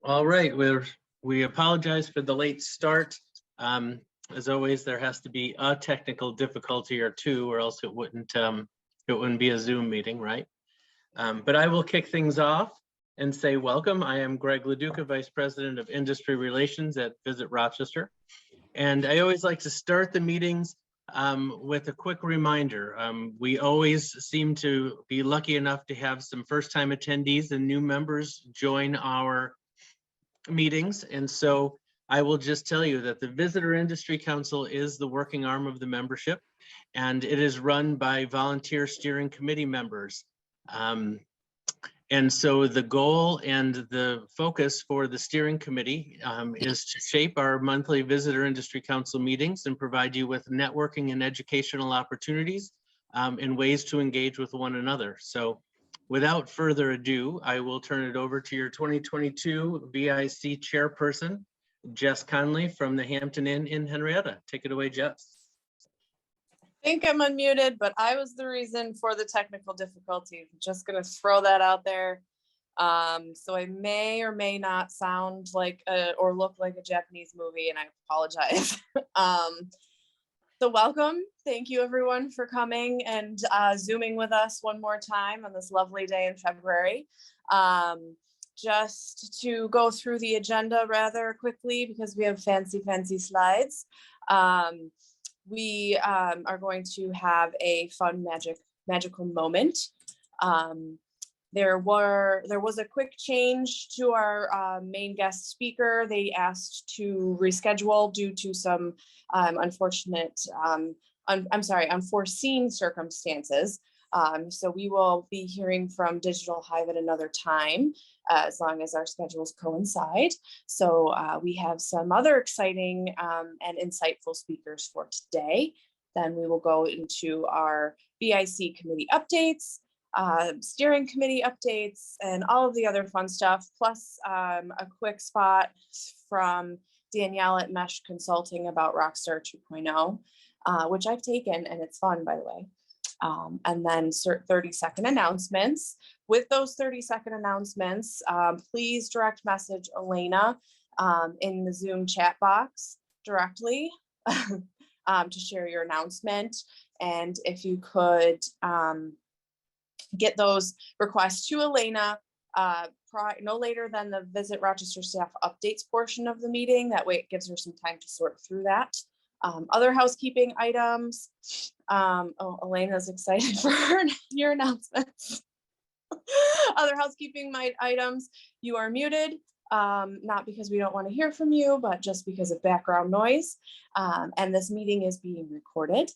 All right, we apologize for the late start. As always, there has to be a technical difficulty or two, or else it wouldn't be a Zoom meeting, right? But I will kick things off and say welcome. I am Greg LaDuca, Vice President of Industry Relations at Visit Rochester. And I always like to start the meetings with a quick reminder. We always seem to be lucky enough to have some first-time attendees and new members join our meetings. And so I will just tell you that the Visitor Industry Council is the working arm of the membership, and it is run by volunteer steering committee members. And so the goal and the focus for the steering committee is to shape our monthly Visitor Industry Council meetings and provide you with networking and educational opportunities and ways to engage with one another. So without further ado, I will turn it over to your 2022 VIC chairperson, Jess Conley from the Hampton Inn in Henrietta. Take it away, Jess. I think I'm unmuted, but I was the reason for the technical difficulties. I'm just going to throw that out there. So I may or may not sound like or look like a Japanese movie, and I apologize. So welcome. Thank you everyone for coming and Zooming with us one more time on this lovely day in February. Just to go through the agenda rather quickly because we have fancy slides. We are going to have a fun magical moment. There was a quick change to our main guest speaker. They asked to reschedule due to some unforeseen circumstances. So we will be hearing from Digital Hive at another time, as long as our schedules coincide. So we have some other exciting and insightful speakers for today. Then we will go into our BIC committee updates, steering committee updates, and all of the other fun stuff, plus a quick spot from Danielle at Mesh Consulting about Rockstar 2.0, which I've taken, and it's fun, by the way. And then 30-second announcements. With those 30-second announcements, please direct message Elena in the Zoom chat box directly to share your announcement. And if you could get those requests to Elena no later than the Visit Rochester staff updates portion of the meeting. That way it gives her some time to sort through that. Other housekeeping items. Oh, Elena's excited for your announcements. Other housekeeping items. You are muted, not because we don't want to hear from you, but just because of background noise. And this meeting is being recorded.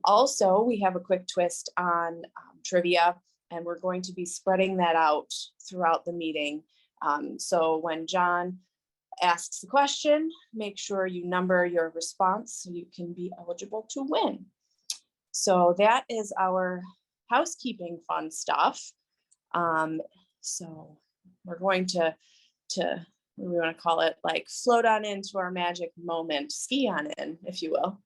Also, we have a quick twist on trivia, and we're going to be spreading that out throughout the meeting. So when John asks the question, make sure you number your response so you can be eligible to win. So that is our housekeeping fun stuff. So we're going to what do we want to call it, like float on into our magic moment, ski on in, if you will.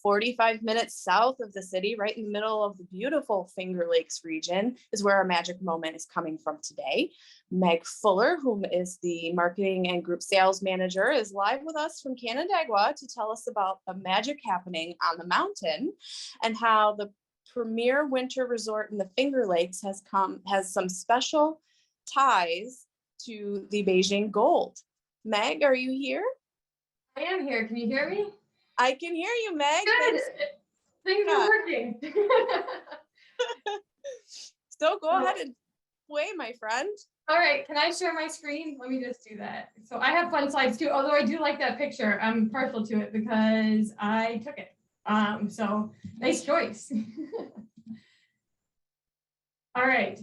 45 minutes south of the city, right in the middle of the beautiful Finger Lakes region, is where our magic moment is coming from today. Meg Fuller, whom is the marketing and group sales manager, is live with us from Canandaigua to tell us about the magic happening on the mountain and how the premier winter resort in the Finger Lakes has some special ties to the Beijing Gold. Meg, are you here? I am here. Can you hear me? I can hear you, Meg. Good. Things are working. So go ahead and play, my friend. All right. Can I share my screen? Let me just do that. So I have fun slides too, although I do like that picture. I'm partial to it because I took it. So nice choice. All right.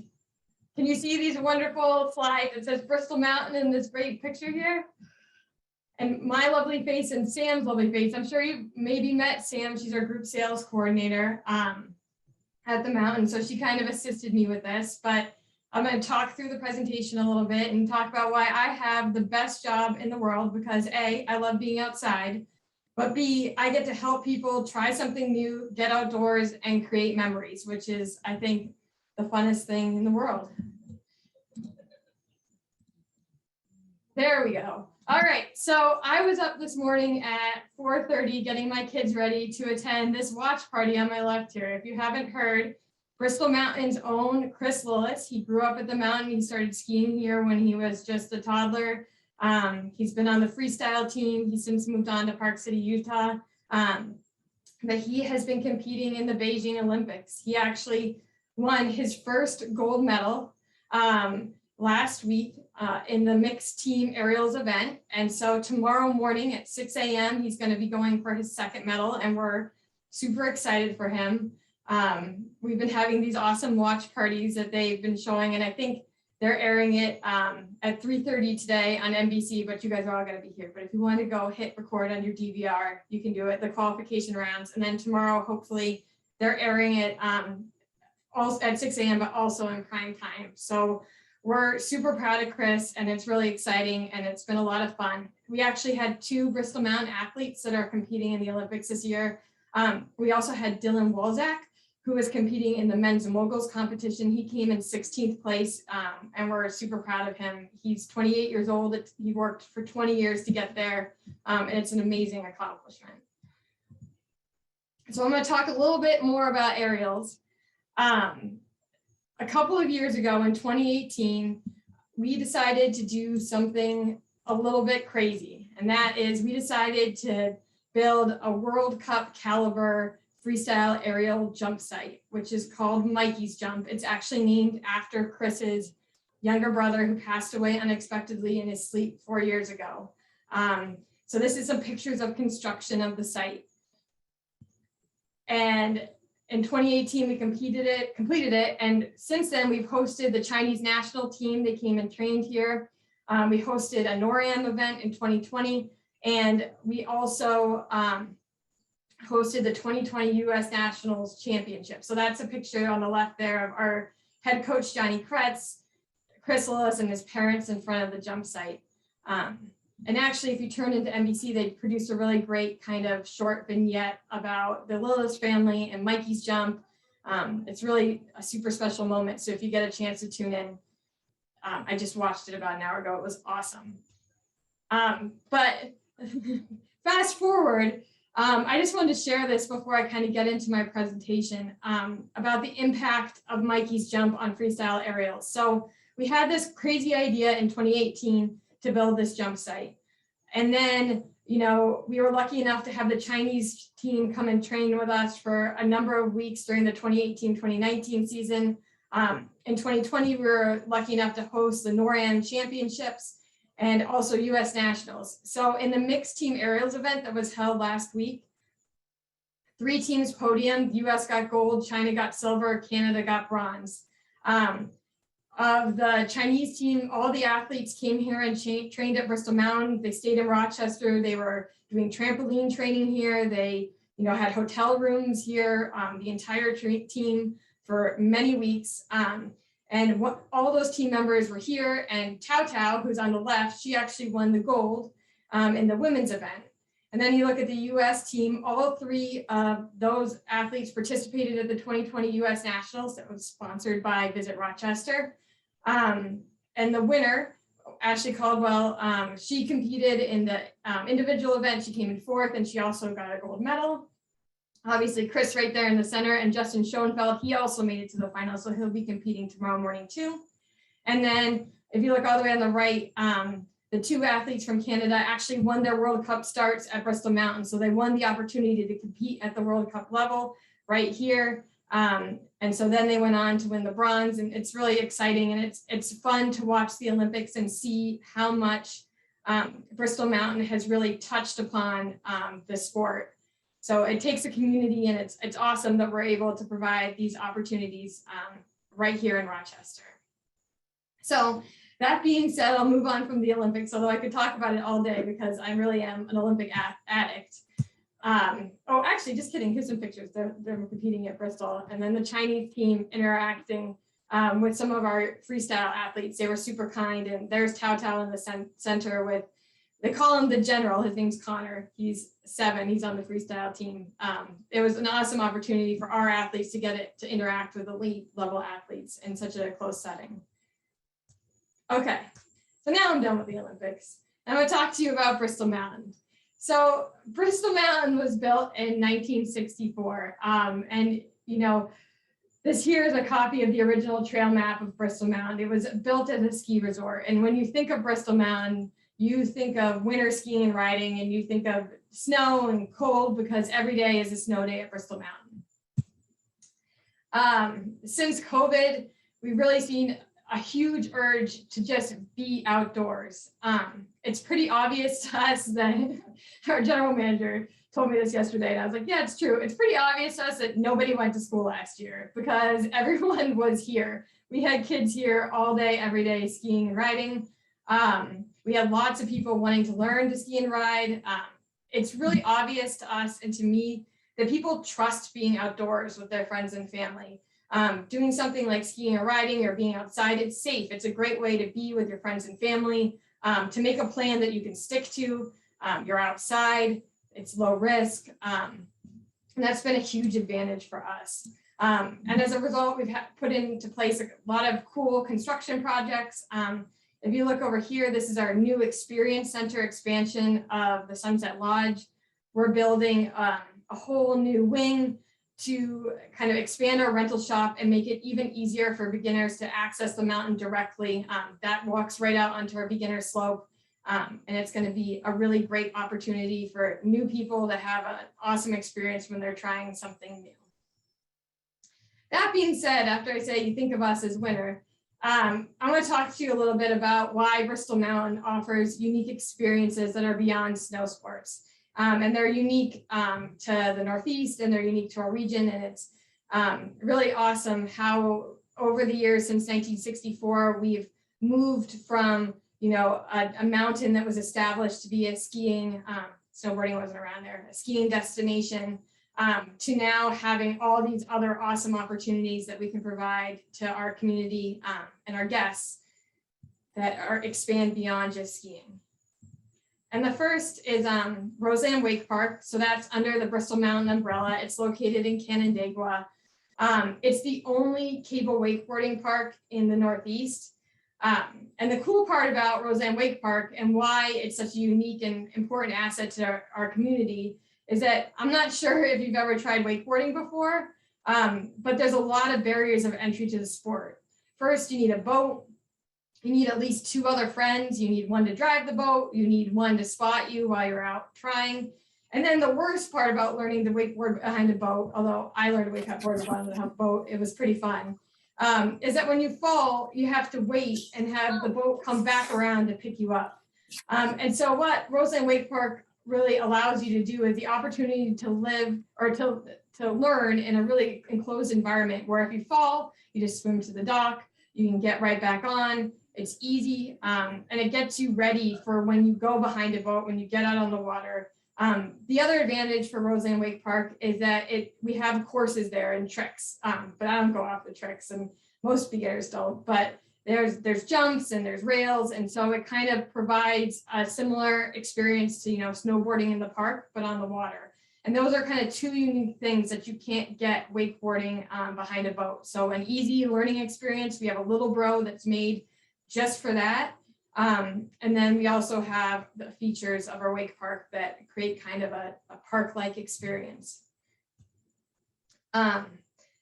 Can you see these wonderful slides? It says Bristol Mountain in this great picture here. And my lovely face and Sam's lovely face. I'm sure you maybe met Sam. She's our group sales coordinator at the mountain. So she kind of assisted me with this, but I'm going to talk through the presentation a little bit and talk about why I have the best job in the world, because A, I love being outside, but B, I get to help people try something new, get outdoors and create memories, which is, I think, the funnest thing in the world. There we go. All right, so I was up this morning at 4:30 getting my kids ready to attend this watch party on my left here. If you haven't heard, Bristol Mountain's own Chris Willis, he grew up at the mountain. He started skiing here when he was just a toddler. He's been on the freestyle team. He's since moved on to Park City, Utah. But he has been competing in the Beijing Olympics. He actually won his first gold medal last week in the mixed team aerials event. And so tomorrow morning at 6 a.m., he's going to be going for his second medal, and we're super excited for him. We've been having these awesome watch parties that they've been showing, and I think they're airing it at 3:30 today on NBC, but you guys are all going to be here. But if you want to go hit record on your DVR, you can do it, the qualification rounds. And then tomorrow, hopefully, they're airing it also at 6 a.m., but also in prime time. So we're super proud of Chris, and it's really exciting, and it's been a lot of fun. We actually had 2 Bristol Mountain athletes that are competing in the Olympics this year. We also had Dylan Walzack, who is competing in the men's moguls competition. He came in 16th place, and we're super proud of him. He's 28 years old. He worked for 20 years to get there, and it's an amazing accomplishment. So I'm going to talk a little bit more about aerials. A couple of years ago in 2018, we decided to do something a little bit crazy, and that is we decided to build a World Cup caliber freestyle aerial jump site, which is called Mikey's Jump. It's actually named after Chris's younger brother who passed away unexpectedly in his sleep 4 years ago. So this is some pictures of construction of the site. And in 2018, we completed it. And since then, we've hosted the Chinese national team. They came and trained here. We hosted a NORAM event in 2020. And we also hosted the 2020 U.S. Nationals Championship. So that's a picture on the left there of our head coach, Johnny Kretz, Chris Willis, and his parents in front of the jump site. And actually, if you turn into NBC, they produced a really great kind of short vignette about the Willis family and Mikey's Jump. It's really a super special moment. So if you get a chance to tune in, I just watched it about an hour ago. It was awesome. But fast forward, I just wanted to share this before I kind of get into my presentation about the impact of Mikey's Jump on freestyle aerials. So we had this crazy idea in 2018 to build this jump site. And then, you know, we were lucky enough to have the Chinese team come and train with us for a number of weeks during the 2018-2019 season. In 2020, we were lucky enough to host the NORAM championships and also US Nationals. So in the mixed team aerials event that was held last week, 3 teams podiumed. US got gold, China got silver, Canada got bronze. Of the Chinese team, all the athletes came here and trained at Bristol Mountain. They stayed in Rochester. They were doing trampoline training here. They, you know, had hotel rooms here, the entire team for many weeks. And all those team members were here, and Tao Tao, who's on the left, she actually won the gold in the women's event. And then you look at the US team, all 3 of those athletes participated at the 2020 US Nationals that was sponsored by Visit Rochester. And the winner, Ashley Caldwell, she competed in the individual event. She came in 4th, and she also got a gold medal. Obviously, Chris right there in the center, and Justin Schoenfeld, he also made it to the final, so he'll be competing tomorrow morning too. And then if you look all the way on the right, the 2 athletes from Canada actually won their World Cup starts at Bristol Mountain. So they won the opportunity to compete at the World Cup level right here. And so then they went on to win the bronze, and it's really exciting, and it's fun to watch the Olympics and see how much Bristol Mountain has really touched upon the sport. So it takes a community, and it's awesome that we're able to provide these opportunities right here in Rochester. So that being said, I'll move on from the Olympics, although I could talk about it all day because I really am an Olympic addict. Oh, actually, just kidding. Here's some pictures. They're competing at Bristol. And then the Chinese team interacting with some of our freestyle athletes. They were super kind. And there's Tao Tao in the center with, they call him the general. His name's Connor. He's 7. He's on the freestyle team. It was an awesome opportunity for our athletes to get it to interact with elite level athletes in such a close setting. Okay, So now I'm done with the Olympics. I'm going to talk to you about Bristol Mountain. So Bristol Mountain was built in 1964. And, you know, this here is a copy of the original trail map of Bristol Mountain. It was built as a ski resort. And when you think of Bristol Mountain, you think of winter skiing and riding, and you think of snow and cold, because every day is a snow day at Bristol Mountain. Since COVID, we've really seen a huge urge to just be outdoors. It's pretty obvious to us that our general manager told me this yesterday, and I was like, yeah, it's true. It's pretty obvious to us that nobody went to school last year because everyone was here. We had kids here all day, every day, skiing and riding. We had lots of people wanting to learn to ski and ride. It's really obvious to us and to me that people trust being outdoors with their friends and family. Doing something like skiing or riding or being outside, it's safe. It's a great way to be with your friends and family, to make a plan that you can stick to. You're outside, it's low risk. And that's been a huge advantage for us. And as a result, we've put into place a lot of cool construction projects. If you look over here, this is our new experience center expansion of the Sunset Lodge. We're building a whole new wing to kind of expand our rental shop and make it even easier for beginners to access the mountain directly. That walks right out onto our beginner slope. And it's going to be a really great opportunity for new people to have an awesome experience when they're trying something new. That being said, after I say you think of us as winter, I want to talk to you a little bit about why Bristol Mountain offers unique experiences that are beyond snow sports. And they're unique to the Northeast, and they're unique to our region. And it's really awesome how over the years since 1964, we've moved from, you know, a mountain that was established to be a skiing, snowboarding wasn't around there, a skiing destination, to now having all these other awesome opportunities that we can provide to our community and our guests that expand beyond just skiing. And the first is Roseanne Wake Park. So that's under the Bristol Mountain umbrella. It's located in Canandaigua. It's the only cable wakeboarding park in the Northeast. And the cool part about Roseanne Wake Park and why it's such a unique and important asset to our community is that I'm not sure if you've ever tried wakeboarding before, but there's a lot of barriers of entry to the sport. First, you need a boat. You need at least 2 other friends. You need one to drive the boat. You need one to spot you while you're out trying. And then the worst part about learning to wakeboard behind a boat, although I learned to wakeboard behind a boat, it was pretty fun, is that when you fall, you have to wait and have the boat come back around to pick you up. And so what Roseanne Wake Park really allows you to do is the opportunity to live or to learn in a really enclosed environment where if you fall, you just swim to the dock, you can get right back on. It's easy, and it gets you ready for when you go behind a boat, when you get out on the water. The other advantage for Roseanne Wake Park is that we have courses there and tricks, but I don't go off the tricks, and most beginners don't. But there's jumps and there's rails, and so it kind of provides a similar experience to, you know, snowboarding in the park, but on the water. And those are kind of 2 unique things that you can't get wakeboarding behind a boat. So an easy learning experience. We have a little bro that's made just for that. And then we also have the features of our wake park that create kind of a park-like experience.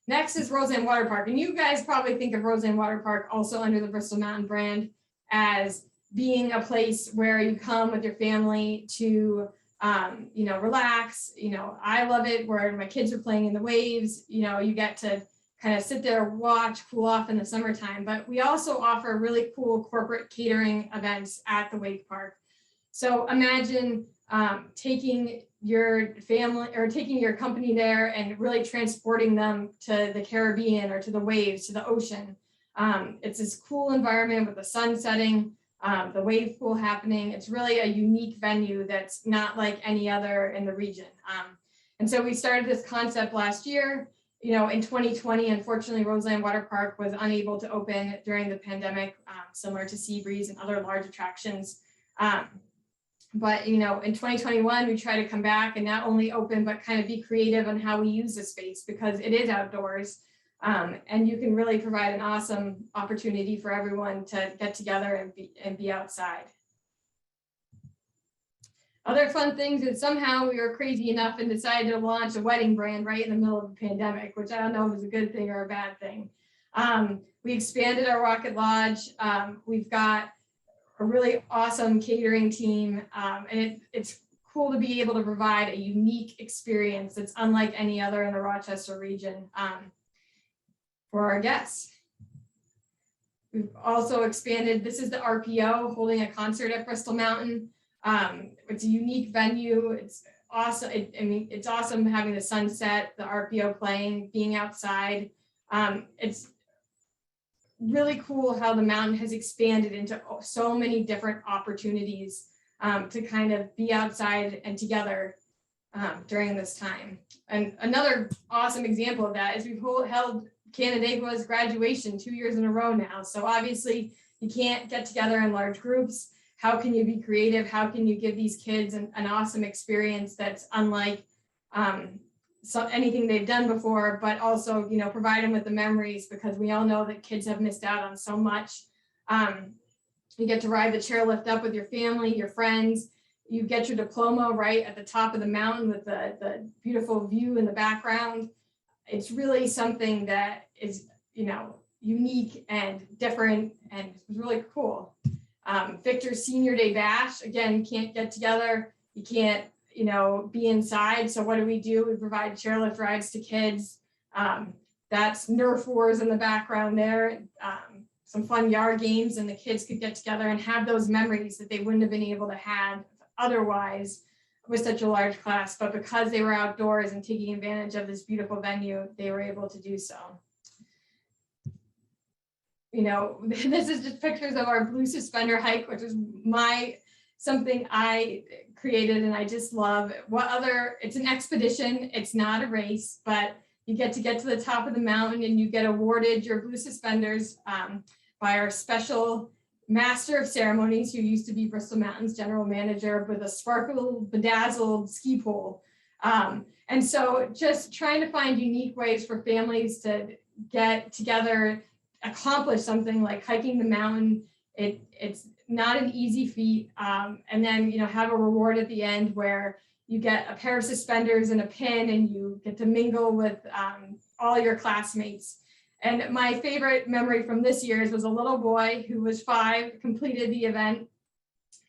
Next is Roseanne Water Park. And you guys probably think of Roseanne Water Park also under the Bristol Mountain brand as being a place where you come with your family to, you know, relax. You know, I love it where my kids are playing in the waves. You know, you get to kind of sit there, watch, cool off in the summertime. But we also offer really cool corporate catering events at the wake park. So imagine taking your family or taking your company there and really transporting them to the Caribbean or to the waves, to the ocean. It's this cool environment with the sun setting, the wave pool happening. It's really a unique venue that's not like any other in the region. And so we started this concept last year. You know, in 2020, unfortunately, Roseanne Water Park was unable to open during the pandemic, similar to Seabreeze and other large attractions. But, you know, in 2021, we try to come back and not only open, but kind of be creative on how we use the space because it is outdoors. And you can really provide an awesome opportunity for everyone to get together and be outside. Other fun things is somehow we were crazy enough and decided to launch a wedding brand right in the middle of the pandemic, which I don't know if is a good thing or a bad thing. We expanded our Rocket Lodge. We've got a really awesome catering team, and it's cool to be able to provide a unique experience that's unlike any other in the Rochester region for our guests. We've also expanded, this is the RPO holding a concert at Bristol Mountain. It's a unique venue. It's awesome. It's awesome having the sunset, the RPO playing, being outside. It's really cool how the mountain has expanded into so many different opportunities to kind of be outside and together during this time. And another awesome example of that is we've held Canandaigua's graduation 2 years in a row now. So obviously you can't get together in large groups. How can you be creative? How can you give these kids an awesome experience that's unlike anything they've done before, but also, you know, provide them with the memories, because we all know that kids have missed out on so much. You get to ride the chairlift up with your family, your friends. You get your diploma right at the top of the mountain with the beautiful view in the background. It's really something that is, you know, unique and different, and it's really cool. Victor's Senior Day Bash, again, can't get together. You can't, you know, be inside. So what do? We provide chairlift rides to kids. That's Nerf wars in the background there. Some fun yard games, and the kids could get together and have those memories that they wouldn't have been able to have otherwise with such a large class. But because they were outdoors and taking advantage of this beautiful venue, they were able to do so. You know, this is just pictures of our blue suspender hike, which is something I created and I just love. It's an expedition, it's not a race, but you get to the top of the mountain and you get awarded your blue suspenders by our special master of ceremonies, who used to be Bristol Mountain's general manager, with a sparkle bedazzled ski pole. And so just trying to find unique ways for families to get together, accomplish something like hiking the mountain. It's not an easy feat. And then, you know, have a reward at the end where you get a pair of suspenders and a pin, and you get to mingle with all your classmates. And my favorite memory from this year's was a little boy who was 5, completed the event,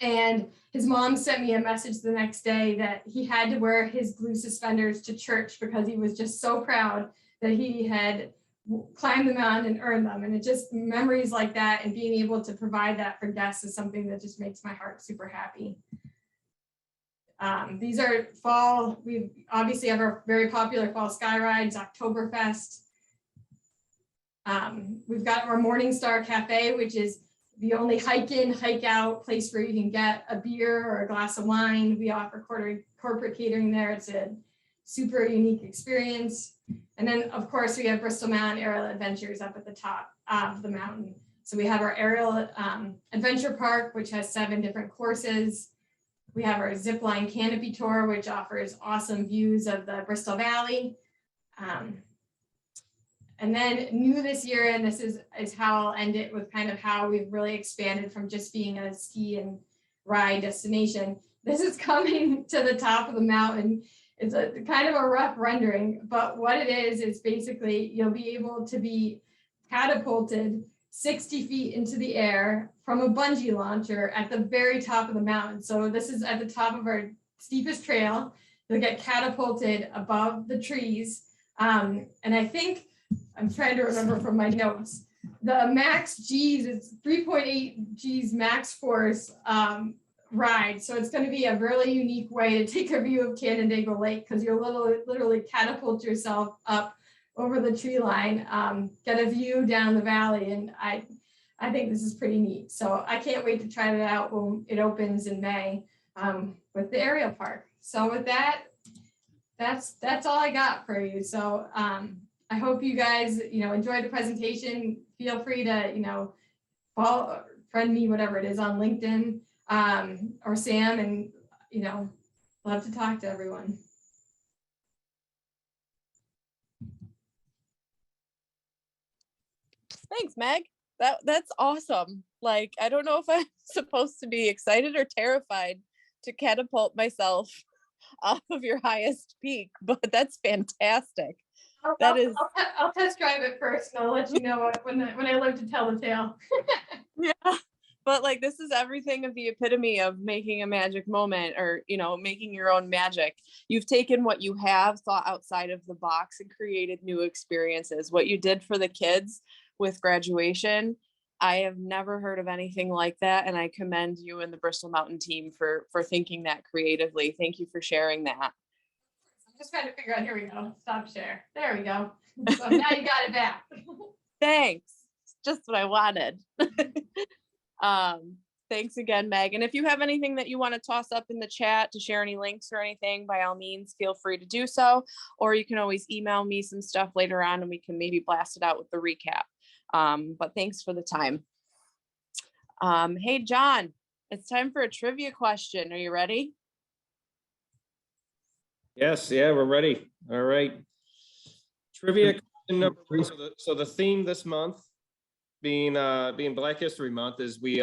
and his mom sent me a message the next day that he had to wear his blue suspenders to church because he was just so proud that he had climbed the mountain and earned them. And it just, memories like that and being able to provide that for guests is something that just makes my heart super happy. These are fall. We obviously have our very popular fall Skyrides, Oktoberfest. We've got our Morning Star Cafe, which is the only hike in, hike out place where you can get a beer or a glass of wine. We offer corporate catering there. It's a super unique experience. And then, of course, we have Bristol Mountain Aerial Adventures up at the top of the mountain. So we have our Aerial Adventure Park, which has 7 different courses. We have our Zipline Canopy Tour, which offers awesome views of the Bristol Valley. And then new this year, and this is how I'll end it, with kind of how we've really expanded from just being a ski and ride destination. This is coming to the top of the mountain. It's a kind of a rough rendering, but what it is basically you'll be able to be catapulted 60 feet into the air from a bungee launcher at the very top of the mountain. So this is at the top of our steepest trail. You'll get catapulted above the trees. And I think, I'm trying to remember from my notes, the max G's, it's 3.8 G's max force ride. So it's going to be a really unique way to take a view of Canandaigua Lake, because you'll literally catapult yourself up over the tree line, get a view down the valley. And I think this is pretty neat. So I can't wait to try that out when it opens in May with the aerial park. So with that, that's all I got for you. So I hope you guys, enjoyed the presentation. Feel free to, follow, friend me, whatever it is, on LinkedIn or Sam, and, love to talk to everyone. Thanks, Meg. That's awesome. Like, I don't know if I'm supposed to be excited or terrified to catapult myself off of your highest peak, but that's fantastic. That is, I'll test drive it first, and I'll let you know when I live to tell the tale. yeah. But like, this is everything of the epitome of making a magic moment, or, you know, making your own magic. You've taken what you have, thought outside of the box, and created new experiences. What you did for the kids with graduation, I have never heard of anything like that. And I commend you and the Bristol Mountain team for thinking that creatively. Thank you for sharing that. I'm just trying to figure out, here we go, stop share. There we go. So now you got it back. Thanks. Just what I wanted. Thanks again, Meg. And if you have anything that you want to toss up in the chat to share, any links or anything, by all means, feel free to do so. Or you can always email me some stuff later on and we can maybe blast it out with the recap. But thanks for the time. Hey, John, it's time for a trivia question. Are you ready? Yes, yeah, we're ready. All right. Trivia question number 3. So the theme this month, being Black History Month, is we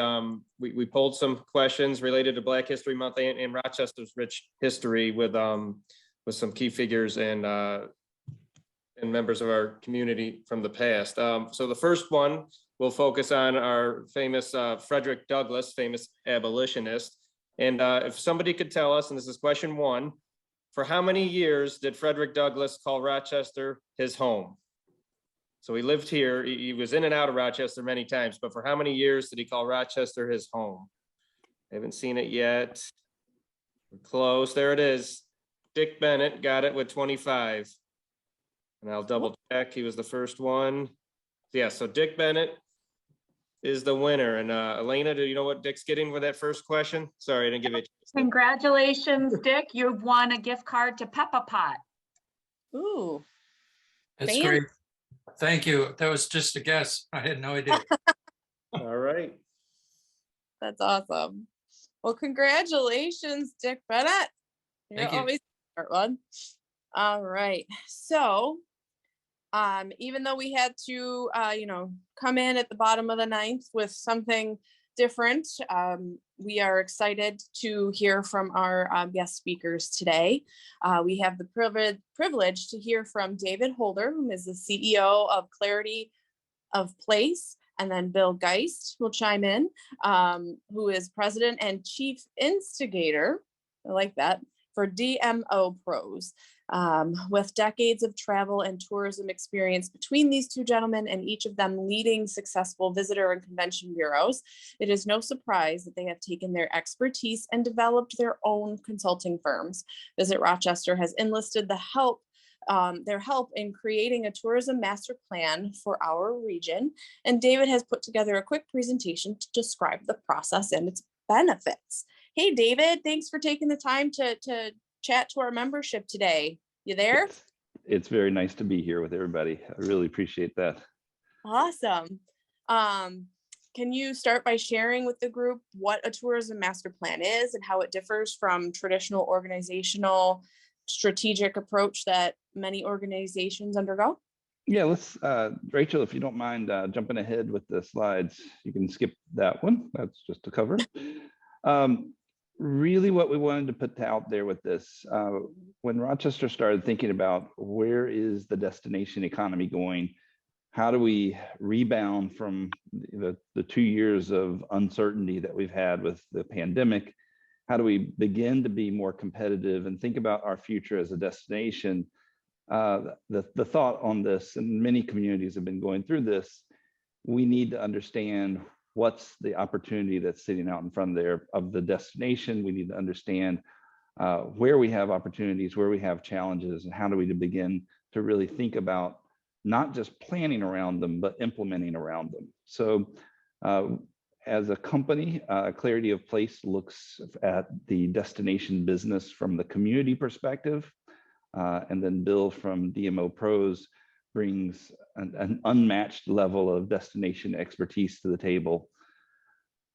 pulled some questions related to Black History Month and Rochester's rich history with some key figures and members of our community from the past. So the first one will focus on our famous Frederick Douglass, famous abolitionist. And if somebody could tell us, and this is question 1, for how many years did Frederick Douglass call Rochester his home? So he lived here. He was in and out of Rochester many times, but for how many years did he call Rochester his home? I haven't seen it yet. We're close. There it is. Dick Bennett got it with 25. And I'll double check. He was the first one. Yeah, so Dick Bennett is the winner. And Elena, do you know what Dick's getting with that first question? Sorry, I didn't give it. Congratulations, Dick. You've won a gift card to Peppa Pot. Ooh. That's Fan- great. Thank you. That was just a guess. I had no idea. All right. That's awesome. Well, congratulations, Dick Bennett. You're Thank you. always a smart one. All right. So, even though we had to, come in at the bottom of the 9th with something different, we are excited to hear from our guest speakers today. We have the privilege to hear from David Holder, who is the CEO of Clarity of Place, and then Bill Geist will chime in, who is president and chief instigator, I like that, for DMO Proz. With decades of travel and tourism experience between these two gentlemen, and each of them leading successful visitor and convention bureaus, it is no surprise that they have taken their expertise and developed their own consulting firms. Visit Rochester has enlisted their help in creating a tourism master plan for our region, and David has put together a quick presentation to describe the process and its benefits. Hey, David, thanks for taking the time to chat to our membership today. You there? It's very nice to be here with everybody. I really appreciate that. Awesome. Can you start by sharing with the group what a tourism master plan is and how it differs from traditional organizational strategic approach that many organizations undergo? Yeah, let's, Rachel, if you don't mind jumping ahead with the slides, you can skip that one. That's just a cover. Really what we wanted to put out there with this, when Rochester started thinking about where is the destination economy going, how do we rebound from the 2 years of uncertainty that we've had with the pandemic, how do we begin to be more competitive and think about our future as a destination, the thought on this, and many communities have been going through this, we need to understand what's the opportunity that's sitting out in front there of the destination. We need to understand where we have opportunities, where we have challenges, and how do we begin to really think about not just planning around them, but implementing around them. So as a company, Clarity of Place looks at the destination business from the community perspective, and then Bill from DMO Proz brings an unmatched level of destination expertise to the table.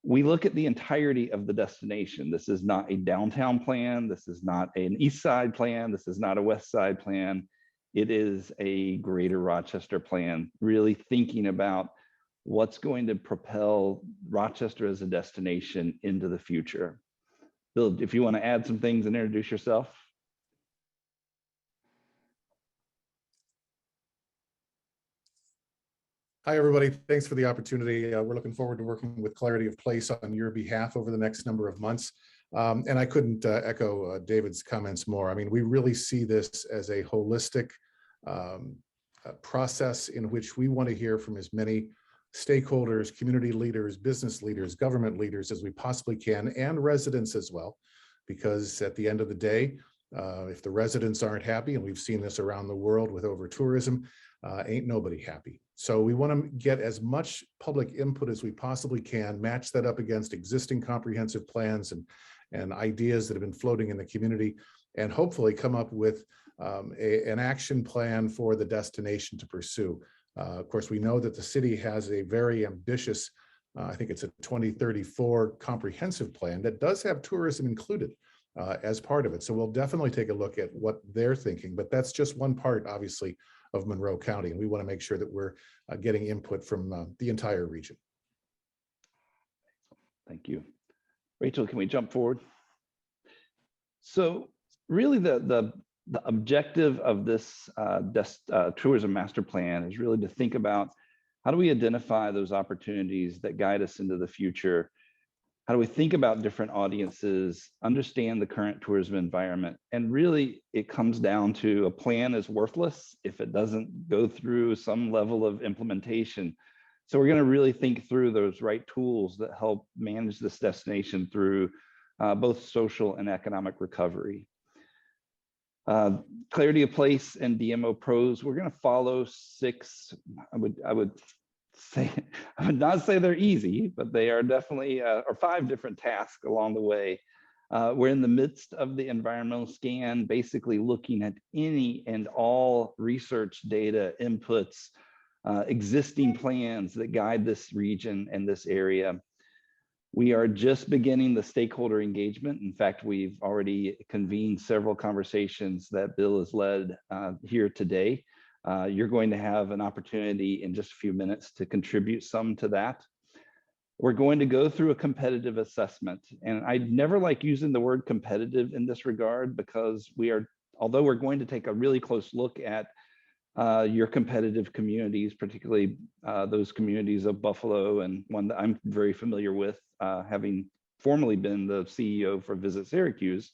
We look at the entirety of the destination. This is not a downtown plan. This is not an east side plan. This is not a west side plan. It is a greater Rochester plan, really thinking about what's going to propel Rochester as a destination into the future. Bill, if you want to add some things and introduce yourself. Hi, everybody. Thanks for the opportunity. We're looking forward to working with Clarity of Place on your behalf over the next number of months. And I couldn't echo David's comments more. I mean, we really see this as a holistic process in which we want to hear from as many stakeholders, community leaders, business leaders, government leaders as we possibly can, and residents as well. Because at the end of the day, if the residents aren't happy, and we've seen this around the world with over-tourism, ain't nobody happy. So we want to get as much public input as we possibly can, match that up against existing comprehensive plans and ideas that have been floating in the community, and hopefully come up with an action plan for the destination to pursue. Of course, we know that the city has a very ambitious, I think it's a 2034 comprehensive plan that does have tourism included as part of it. So we'll definitely take a look at what they're thinking, but that's just one part, obviously, of Monroe County. And we want to make sure that we're getting input from the entire region. Thank you. Rachel, can we jump forward? So really the objective of this tourism master plan is really to think about how do we identify those opportunities that guide us into the future? How do we think about different audiences, understand the current tourism environment? And really, it comes down to a plan is worthless if it doesn't go through some level of implementation. So we're going to really think through those right tools that help manage this destination through both social and economic recovery. Clarity of Place and DMO Proz, we're going to follow 6, I would not say they're easy, but they are definitely or 5 different tasks along the way. We're in the midst of the environmental scan, basically looking at any and all research data inputs, existing plans that guide this region and this area. We are just beginning the stakeholder engagement. In fact, we've already convened several conversations that Bill has led here today. You're going to have an opportunity in just a few minutes to contribute some to that. We're going to go through a competitive assessment. And I never like using the word competitive in this regard because although we're going to take a really close look at your competitive communities, particularly those communities of Buffalo, and one that I'm very familiar with, having formerly been the CEO for Visit Syracuse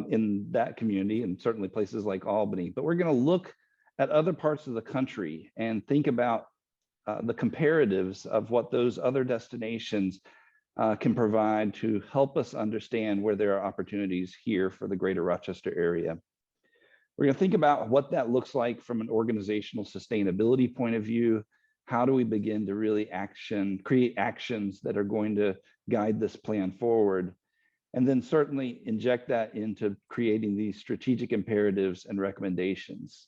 in that community, and certainly places like Albany. But we're going to look at other parts of the country and think about the comparatives of what those other destinations can provide to help us understand where there are opportunities here for the greater Rochester area. We're going to think about what that looks like from an organizational sustainability point of view. How do we begin to really create actions that are going to guide this plan forward? And then certainly inject that into creating these strategic imperatives and recommendations.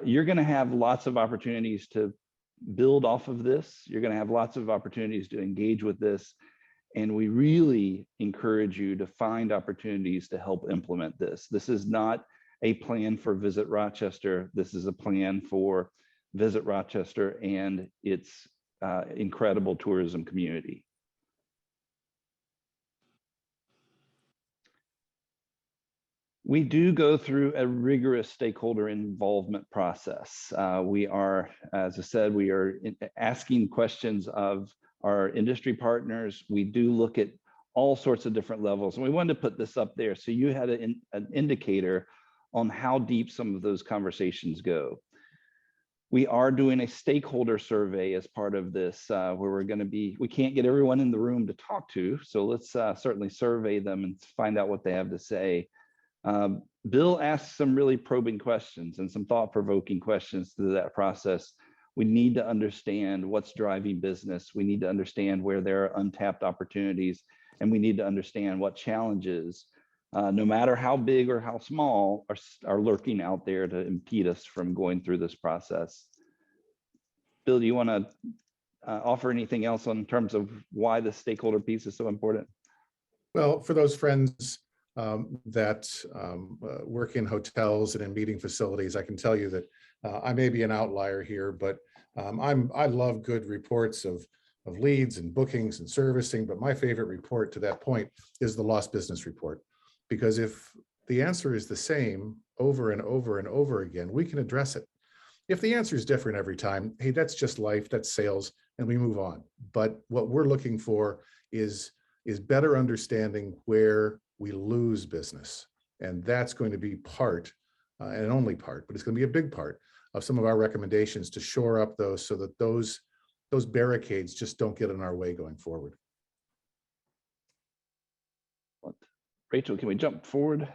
You're going to have lots of opportunities to build off of this. You're going to have lots of opportunities to engage with this. And we really encourage you to find opportunities to help implement this. This is not a plan for Visit Rochester. This is a plan for Visit Rochester and its incredible tourism community. We do go through a rigorous stakeholder involvement process. We are, as I said, we are asking questions of our industry partners. We do look at all sorts of different levels. And we wanted to put this up there so you had an indicator on how deep some of those conversations go. We are doing a stakeholder survey as part of this, where we can't get everyone in the room to talk to. So let's certainly survey them and find out what they have to say. Bill asked some really probing questions and some thought-provoking questions through that process. We need to understand what's driving business. We need to understand where there are untapped opportunities, and we need to understand what challenges, no matter how big or how small, are lurking out there to impede us from going through this process. Bill, do you want to offer anything else in terms of why the stakeholder piece is so important? Well, for those friends that work in hotels and in meeting facilities, I can tell you that I may be an outlier here, but I love good reports of leads and bookings and servicing, but my favorite report to that point is the lost business report. Because if the answer is the same over and over and over again, we can address it. If the answer is different every time, hey, that's just life, that's sales, and we move on. But what we're looking for is better understanding where we lose business. And that's going to be part, and only part, but it's going to be a big part of some of our recommendations to shore up those so that those barricades just don't get in our way going forward. Rachel, can we jump forward?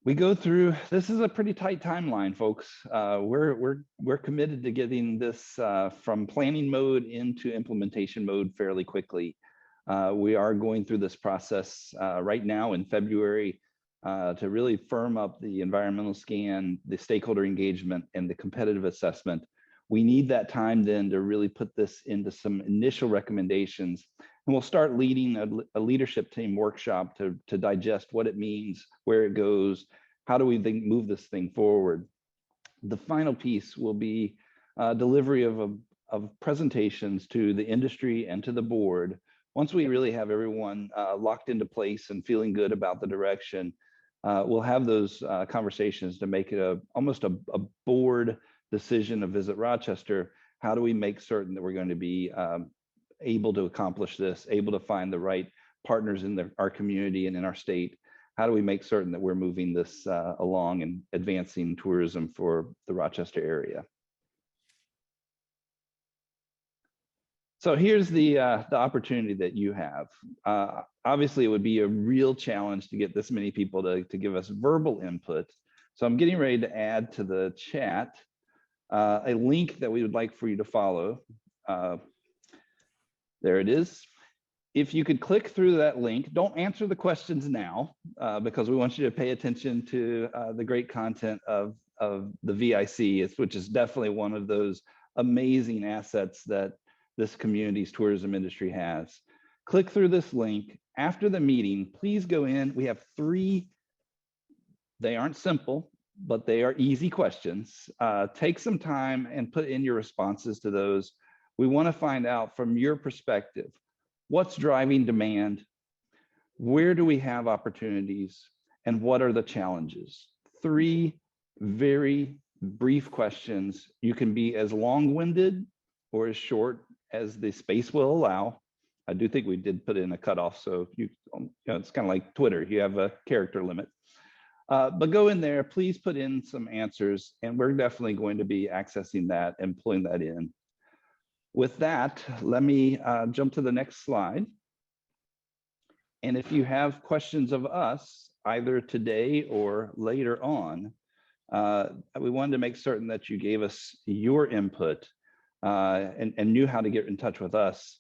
We go through, this is a pretty tight timeline, folks. We're committed to getting this from planning mode into implementation mode fairly quickly. We are going through this process right now in February to really firm up the environmental scan, the stakeholder engagement, and the competitive assessment. We need that time then to really put this into some initial recommendations. And we'll start leading a leadership team workshop to digest what it means, where it goes, how do we move this thing forward. The final piece will be delivery of presentations to the industry and to the board. Once we really have everyone locked into place and feeling good about the direction, we'll have those conversations to make it almost a board decision of Visit Rochester. How do we make certain that we're going to be able to accomplish this, able to find the right partners in our community and in our state? How do we make certain that we're moving this along and advancing tourism for the Rochester area? So here's the opportunity that you have. Obviously, it would be a real challenge to get this many people to give us verbal input. So I'm getting ready to add to the chat a link that we would like for you to follow. There it is. If you could click through that link, don't answer the questions now because we want you to pay attention to the great content of the VIC, which is definitely one of those amazing assets that this community's tourism industry has. Click through this link. After the meeting, please go in. We have 3, they aren't simple, but they are easy questions. Take some time and put in your responses to those. We want to find out from your perspective, what's driving demand? Where do we have opportunities? And what are the challenges? 3 very brief questions. You can be as long-winded or as short as the space will allow. I do think we did put in a cutoff, so you know, it's kind of like Twitter. You have a character limit. But go in there, please put in some answers, and we're definitely going to be accessing that and pulling that in. With that, let me jump to the next slide. And if you have questions of us, either today or later on, we wanted to make certain that you gave us your input and knew how to get in touch with us.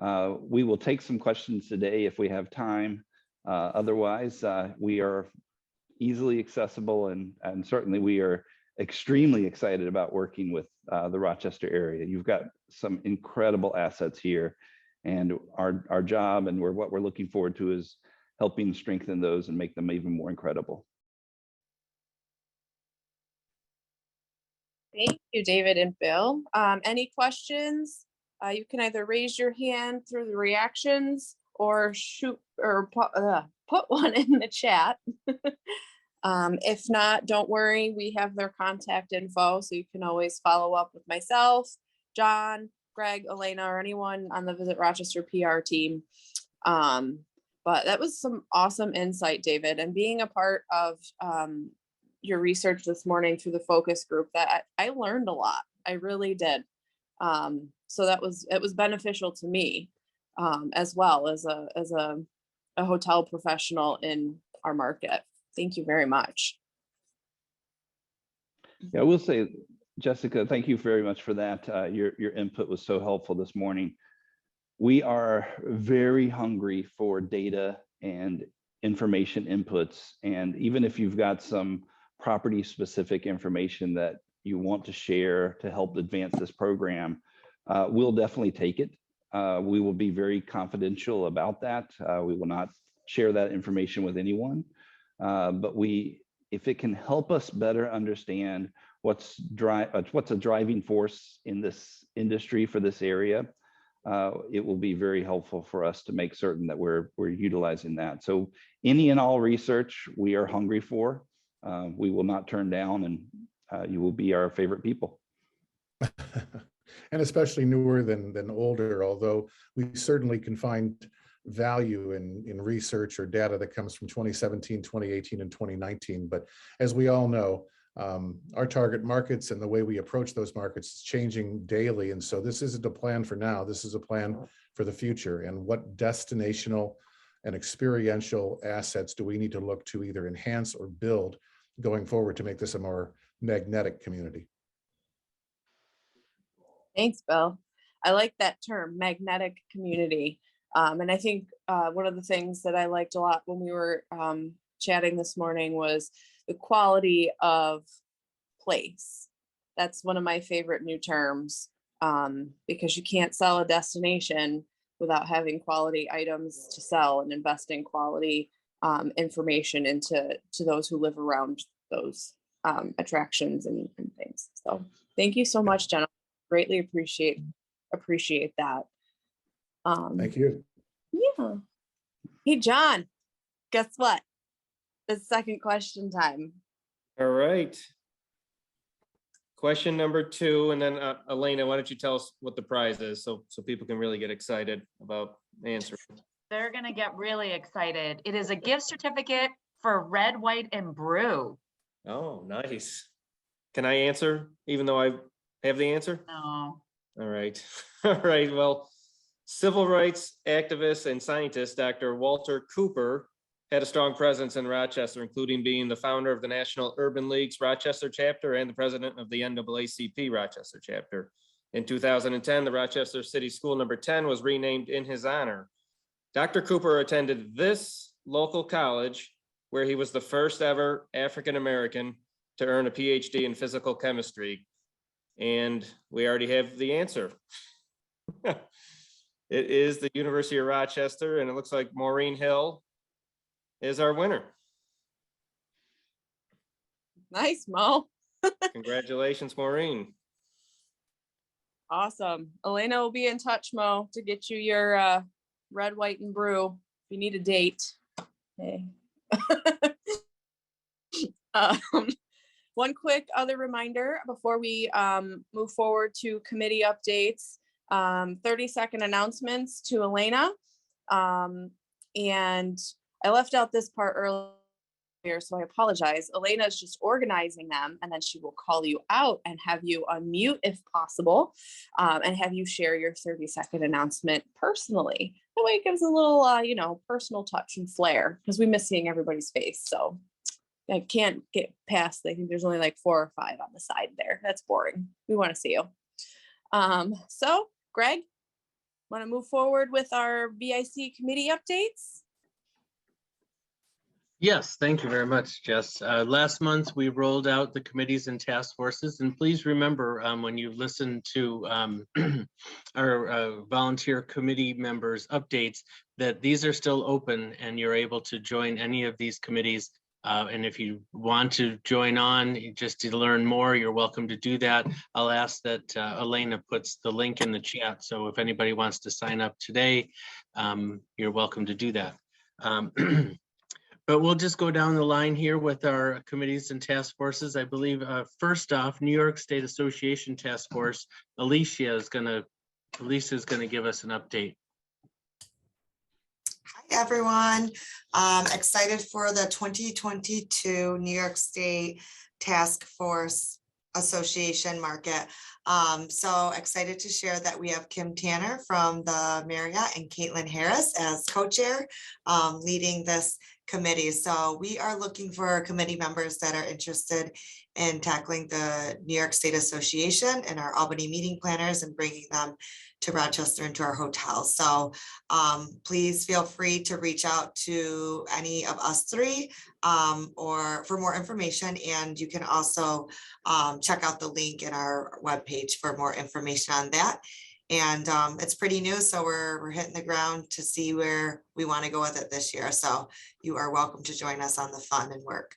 We will take some questions today if we have time. Otherwise, we are easily accessible, and certainly we are extremely excited about working with the Rochester area. You've got some incredible assets here, and our job and what we're looking forward to is helping strengthen those and make them even more incredible. Thank you, David and Bill. Any questions? You can either raise your hand through the reactions or shoot or put one in the chat. If not, don't worry, we have their contact info, so you can always follow up with myself, John, Greg, Elena, or anyone on the Visit Rochester PR team. But that was some awesome insight, David, and being a part of your research this morning through the focus group, that I learned a lot. I really did. So it was beneficial to me as well as a hotel professional in our market. Thank you very much. Yeah, I will say, Jessica, thank you very much for that. Your input was so helpful this morning. We are very hungry for data and information inputs. And even if you've got some property specific information that you want to share to help advance this program, we'll definitely take it. We will be very confidential about that. We will not share that information with anyone. But if it can help us better understand what's a driving force in this industry for this area, it will be very helpful for us to make certain that we're utilizing that. So any and all research we are hungry for, we will not turn down, and you will be our favorite people. And especially newer than older, although we certainly can find value in research or data that comes from 2017, 2018, and 2019. But as we all know, our target markets and the way we approach those markets is changing daily. And so this isn't a plan for now, this is a plan for the future. And what destinational and experiential assets do we need to look to either enhance or build going forward to make this a more magnetic community? Thanks, Bill. I like that term, magnetic community. And I think one of the things that I liked a lot when we were chatting this morning was the quality of place. That's one of my favorite new terms, because you can't sell a destination without having quality items to sell and invest in quality information into those who live around those attractions and things. So thank you so much, Jenna. Greatly appreciate that. Thank you. Yeah. Hey, John, guess what? It's second question time. All right. Question number 2, and then Elena, why don't you tell us what the prize is so people can really get excited about answering. They're gonna get really excited. It is a gift certificate for Red, White, and Brew. Oh, nice. Can I answer even though I have the answer? No. All right. All right. Well, civil rights activist and scientist, Dr. Walter Cooper, had a strong presence in Rochester, including being the founder of the National Urban League's Rochester chapter and the president of the NAACP Rochester chapter. In 2010, the Rochester City School number 10 was renamed in his honor. Dr. Cooper attended this local college where he was the first ever African-American to earn a PhD in physical chemistry. And we already have the answer. It is the University of Rochester, and it looks like Maureen Hill is our winner. Nice, Mo. Congratulations, Maureen. Awesome. Elena will be in touch, Mo, to get you your Red, White, and Brew if you need a date. Hey. One quick other reminder before we move forward to committee updates, 30-second announcements to Elena. And I left out this part earlier, so I apologize. Elena is just organizing them, and then she will call you out and have you unmute if possible, and have you share your 30-second announcement personally. That way it gives a little, personal touch and flair, because we miss seeing everybody's face. So I can't get past, I think there's only like 4 or 5 on the side there. That's boring. We want to see you. So Greg, want to move forward with our BIC committee updates? Yes, thank you very much, Jess. Last month, we rolled out the committees and task forces, and please remember when you listen to our volunteer committee members' updates that these are still open and you're able to join any of these committees. And if you want to join on just to learn more, you're welcome to do that. I'll ask that Elena puts the link in the chat. So if anybody wants to sign up today, you're welcome to do that. But we'll just go down the line here with our committees and task forces. I believe first off, New York State Association Task Force, Alicia is going to give us an update. Hi, everyone. Excited for the 2022 New York State Task Force Association market. So excited to share that we have Kim Tanner from the Marriott and Caitlin Harris as co-chair leading this committee. So we are looking for committee members that are interested in tackling the New York State Association and our Albany meeting planners and bringing them to Rochester and to our hotels. So please feel free to reach out to any of us 3 or for more information. And you can also check out the link in our webpage for more information on that. And it's pretty new, so we're hitting the ground to see where we want to go with it this year. So you are welcome to join us on the fun and work.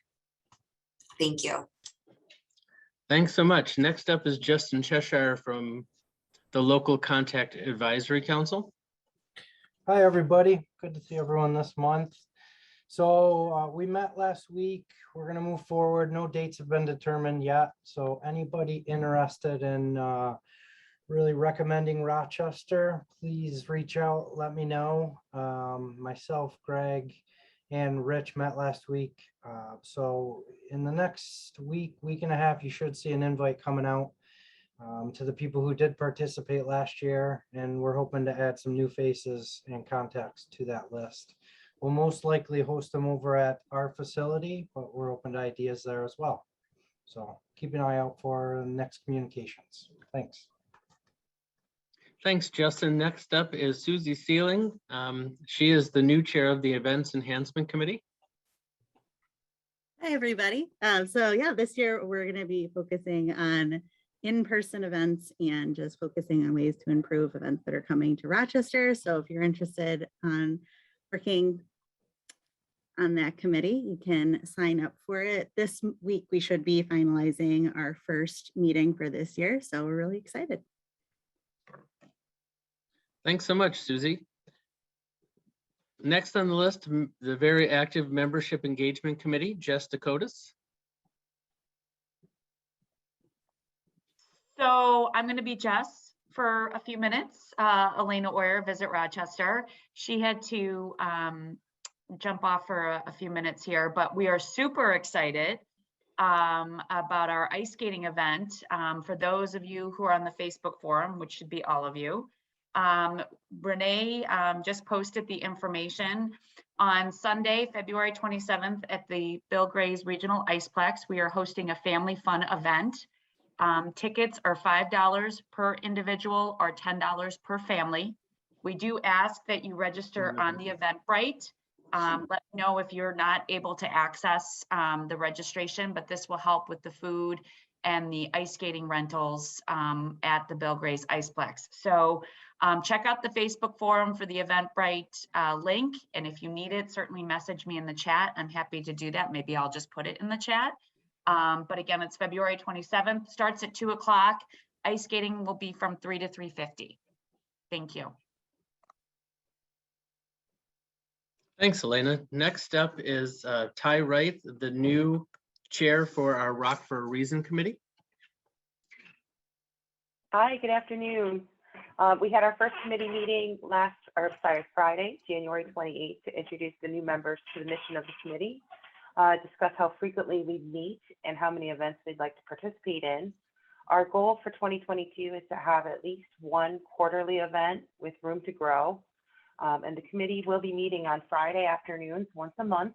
Thank you. Thanks so much. Next up is Justin Cheshire from the Local Contact Advisory Council. Hi, everybody. Good to see everyone this month. So we met last week. We're going to move forward. No dates have been determined yet. So anybody interested in really recommending Rochester, please reach out, let me know. Myself, Greg, and Rich met last week. So in the next week and a half, you should see an invite coming out to the people who did participate last year. And we're hoping to add some new faces and contacts to that list. We'll most likely host them over at our facility, but we're open to ideas there as well. So keep an eye out for next communications. Thanks. Thanks, Justin. Next up is Susie Sealing. She is the new chair of the Events Enhancement Committee. Hi, everybody. So yeah, this year we're going to be focusing on in-person events and just focusing on ways to improve events that are coming to Rochester. So if you're interested on working on that committee, you can sign up for it. This week, we should be finalizing our first meeting for this year. So we're really excited. Thanks so much, Susie. Next on the list, the very active Membership Engagement Committee, Jess Dakotas. So I'm going to be Jess for a few minutes. Elena Oyer, Visit Rochester. She had to jump off for a few minutes here, but we are super excited about our ice skating event. For those of you who are on the Facebook forum, which should be all of you, Renee just posted the information. On Sunday, February 27th at the Bill Gray's Regional Iceplex, we are hosting a family fun event. Tickets are $5 per individual or $10 per family. We do ask that you register on the Eventbrite. Let me know if you're not able to access the registration, but this will help with the food and the ice skating rentals at the Bill Gray's Iceplex. So check out the Facebook forum for the Eventbrite link. And if you need it, certainly message me in the chat. I'm happy to do that. Maybe I'll just put it in the chat. But again, it's February 27th, starts at 2 o'clock. Ice skating will be from 3 to 3:50. Thank you. Thanks, Elena. Next up is Ty Wright, the new chair for our Rock for a Reason committee. Hi, good afternoon. We had our first committee meeting Friday, January 28th, to introduce the new members to the mission of the committee, discuss how frequently we meet and how many events we'd like to participate in. Our goal for 2022 is to have at least one quarterly event with room to grow. And the committee will be meeting on Friday afternoons once a month.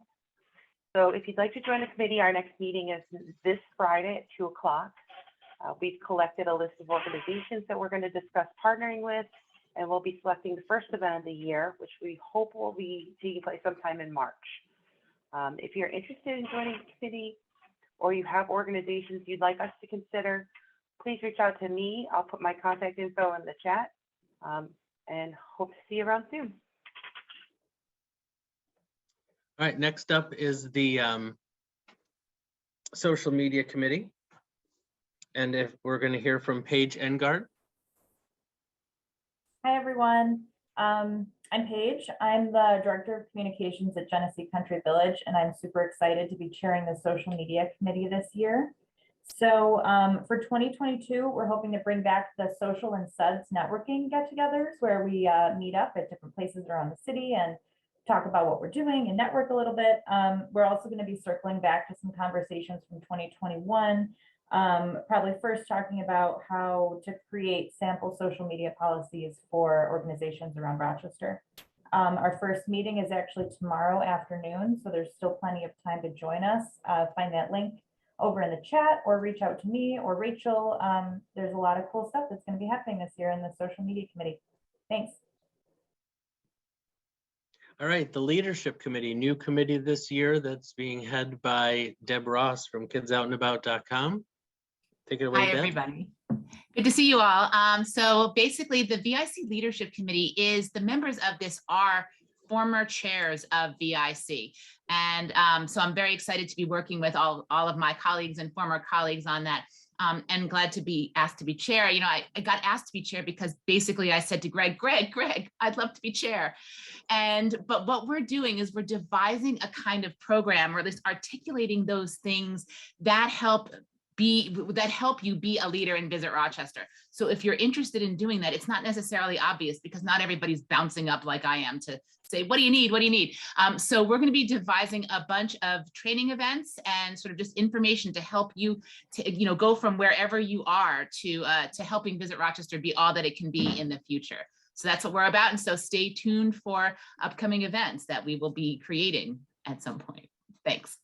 So if you'd like to join the committee, our next meeting is this Friday at 2 o'clock. We've collected a list of organizations that we're going to discuss partnering with, and we'll be selecting the first event of the year, which we hope will be taking place sometime in March. If you're interested in joining the committee or you have organizations you'd like us to consider, please reach out to me. I'll put my contact info in the chat and hope to see you around soon. All right, next up is the social media committee. And if we're going to hear from Paige Engard. Hi, everyone. I'm Paige. I'm the Director of Communications at Genesee Country Village, and I'm super excited to be chairing the social media committee this year. So for 2022, we're hoping to bring back the social and suds networking get-togethers where we meet up at different places around the city and talk about what we're doing and network a little bit. We're also going to be circling back to some conversations from 2021, probably first talking about how to create sample social media policies for organizations around Rochester. Our first meeting is actually tomorrow afternoon, so there's still plenty of time to join us. Find that link over in the chat or reach out to me or Rachel. There's a lot of cool stuff that's going to be happening this year in the social media committee. Thanks. All right, the leadership committee, new committee this year that's being head by Deb Ross from kidsoutsandabout.com. Take it away, Hi, Deb. everybody. Good to see you all. So basically, the VIC Leadership Committee is the members of this are former chairs of VIC. And so I'm very excited to be working with all of my colleagues and former colleagues on that and glad to be asked to be chair. You know, I got asked to be chair because basically I said to Greg, I'd love to be chair. But what we're doing is we're devising a kind of program, or at least articulating those things that help you be a leader in Visit Rochester. So if you're interested in doing that, it's not necessarily obvious because not everybody's bouncing up like I am to say, what do you need? What do you need? So we're going to be devising a bunch of training events and sort of just information to help you to, you know, go from wherever you are to helping Visit Rochester be all that it can be in the future. So that's what we're about. And so stay tuned for upcoming events that we will be creating at some point. Thanks.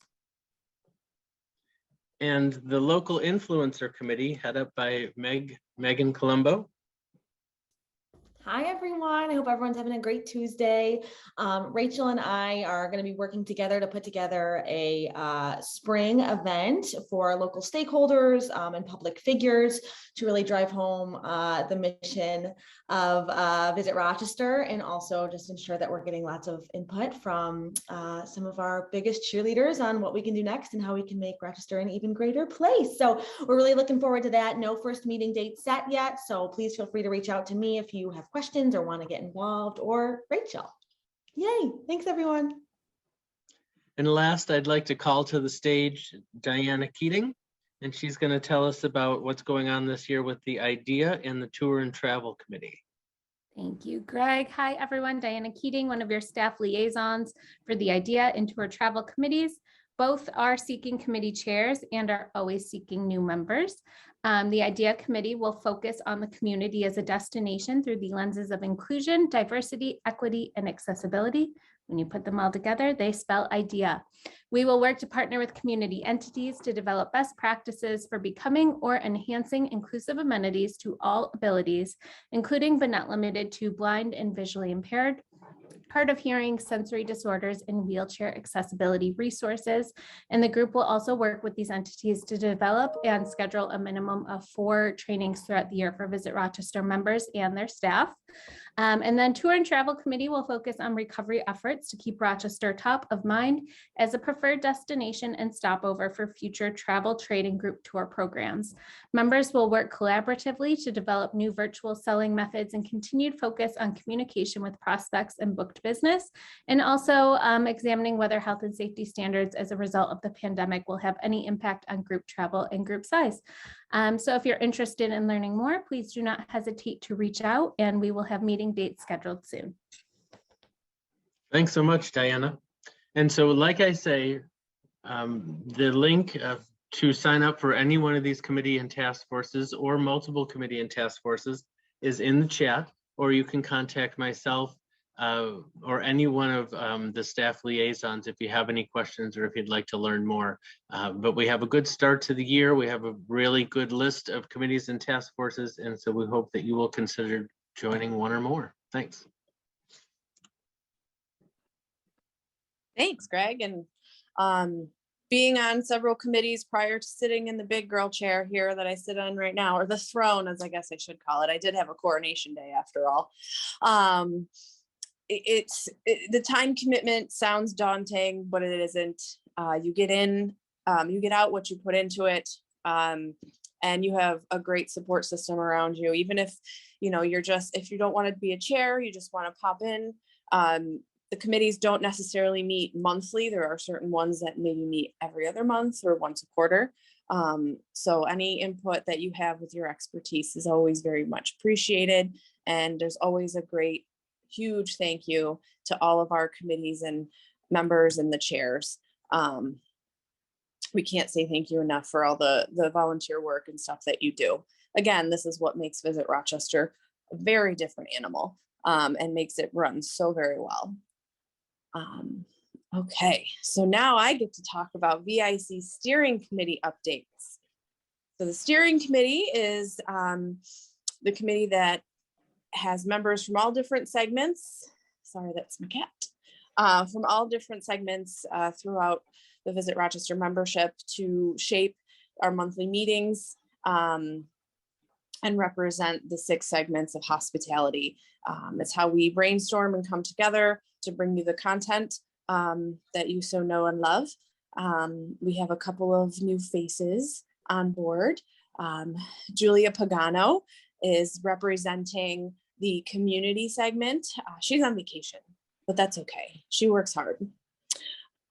And the local influencer committee, head up by Megan Colombo. Hi, everyone. I hope everyone's having a great Tuesday. Rachel and I are going to be working together to put together a spring event for local stakeholders and public figures to really drive home the mission of Visit Rochester, and also just ensure that we're getting lots of input from some of our biggest cheerleaders on what we can do next and how we can make Rochester an even greater place. So we're really looking forward to that. No first meeting date set yet, so please feel free to reach out to me if you have questions or want to get involved, or Rachel. Yay, thanks everyone. And last, I'd like to call to the stage Diana Keating, and she's going to tell us about what's going on this year with the IDEA and the Tour and Travel Committee. Thank you, Greg. Hi, everyone. Diana Keating, one of your staff liaisons for the IDEA and Tour Travel Committees. Both are seeking committee chairs and are always seeking new members. The IDEA committee will focus on the community as a destination through the lenses of inclusion, diversity, equity, and accessibility. When you put them all together, they spell IDEA. We will work to partner with community entities to develop best practices for becoming or enhancing inclusive amenities to all abilities, including but not limited to blind and visually impaired, hard of hearing, sensory disorders, and wheelchair accessibility resources. And the group will also work with these entities to develop and schedule a minimum of 4 trainings throughout the year for Visit Rochester members and their staff. And then Tour and Travel Committee will focus on recovery efforts to keep Rochester top of mind as a preferred destination and stopover for future travel trade and group tour programs. Members will work collaboratively to develop new virtual selling methods and continued focus on communication with prospects and booked business, and also examining whether health and safety standards as a result of the pandemic will have any impact on group travel and group size. So if you're interested in learning more, please do not hesitate to reach out, and we will have meeting dates scheduled soon. Thanks so much, Diana. And so, like I say, the link to sign up for any one of these committee and task forces or multiple committee and task forces is in the chat, or you can contact myself or any one of the staff liaisons if you have any questions or if you'd like to learn more. But we have a good start to the year. We have a really good list of committees and task forces, and so we hope that you will consider joining one or more. Thanks. Thanks, Greg. And being on several committees prior to sitting in the big girl chair here that I sit on right now, or the throne, as I guess I should call it. I did have a coronation day after all. The time commitment sounds daunting, but it isn't. You get in, you get out what you put into it, and you have a great support system around you. Even if, you know, if you don't want to be a chair, you just want to pop in. The committees don't necessarily meet monthly. There are certain ones that maybe meet every other month or once a quarter. So any input that you have with your expertise is always very much appreciated. And there's always a great, huge thank you to all of our committees and members and the chairs. We can't say thank you enough for all the volunteer work and stuff that you do. Again, this is what makes Visit Rochester a very different animal, and makes it run so very well. Okay, so now I get to talk about VIC steering committee updates. So the steering committee is the committee that has members from all different segments. Sorry, that's my cat. From all different segments throughout the Visit Rochester membership to shape our monthly meetings and represent the 6 segments of hospitality. It's how we brainstorm and come together to bring you the content that you so know and love. We have a couple of new faces on board. Julia Pagano is representing the community segment. She's on vacation, but that's okay. She works hard.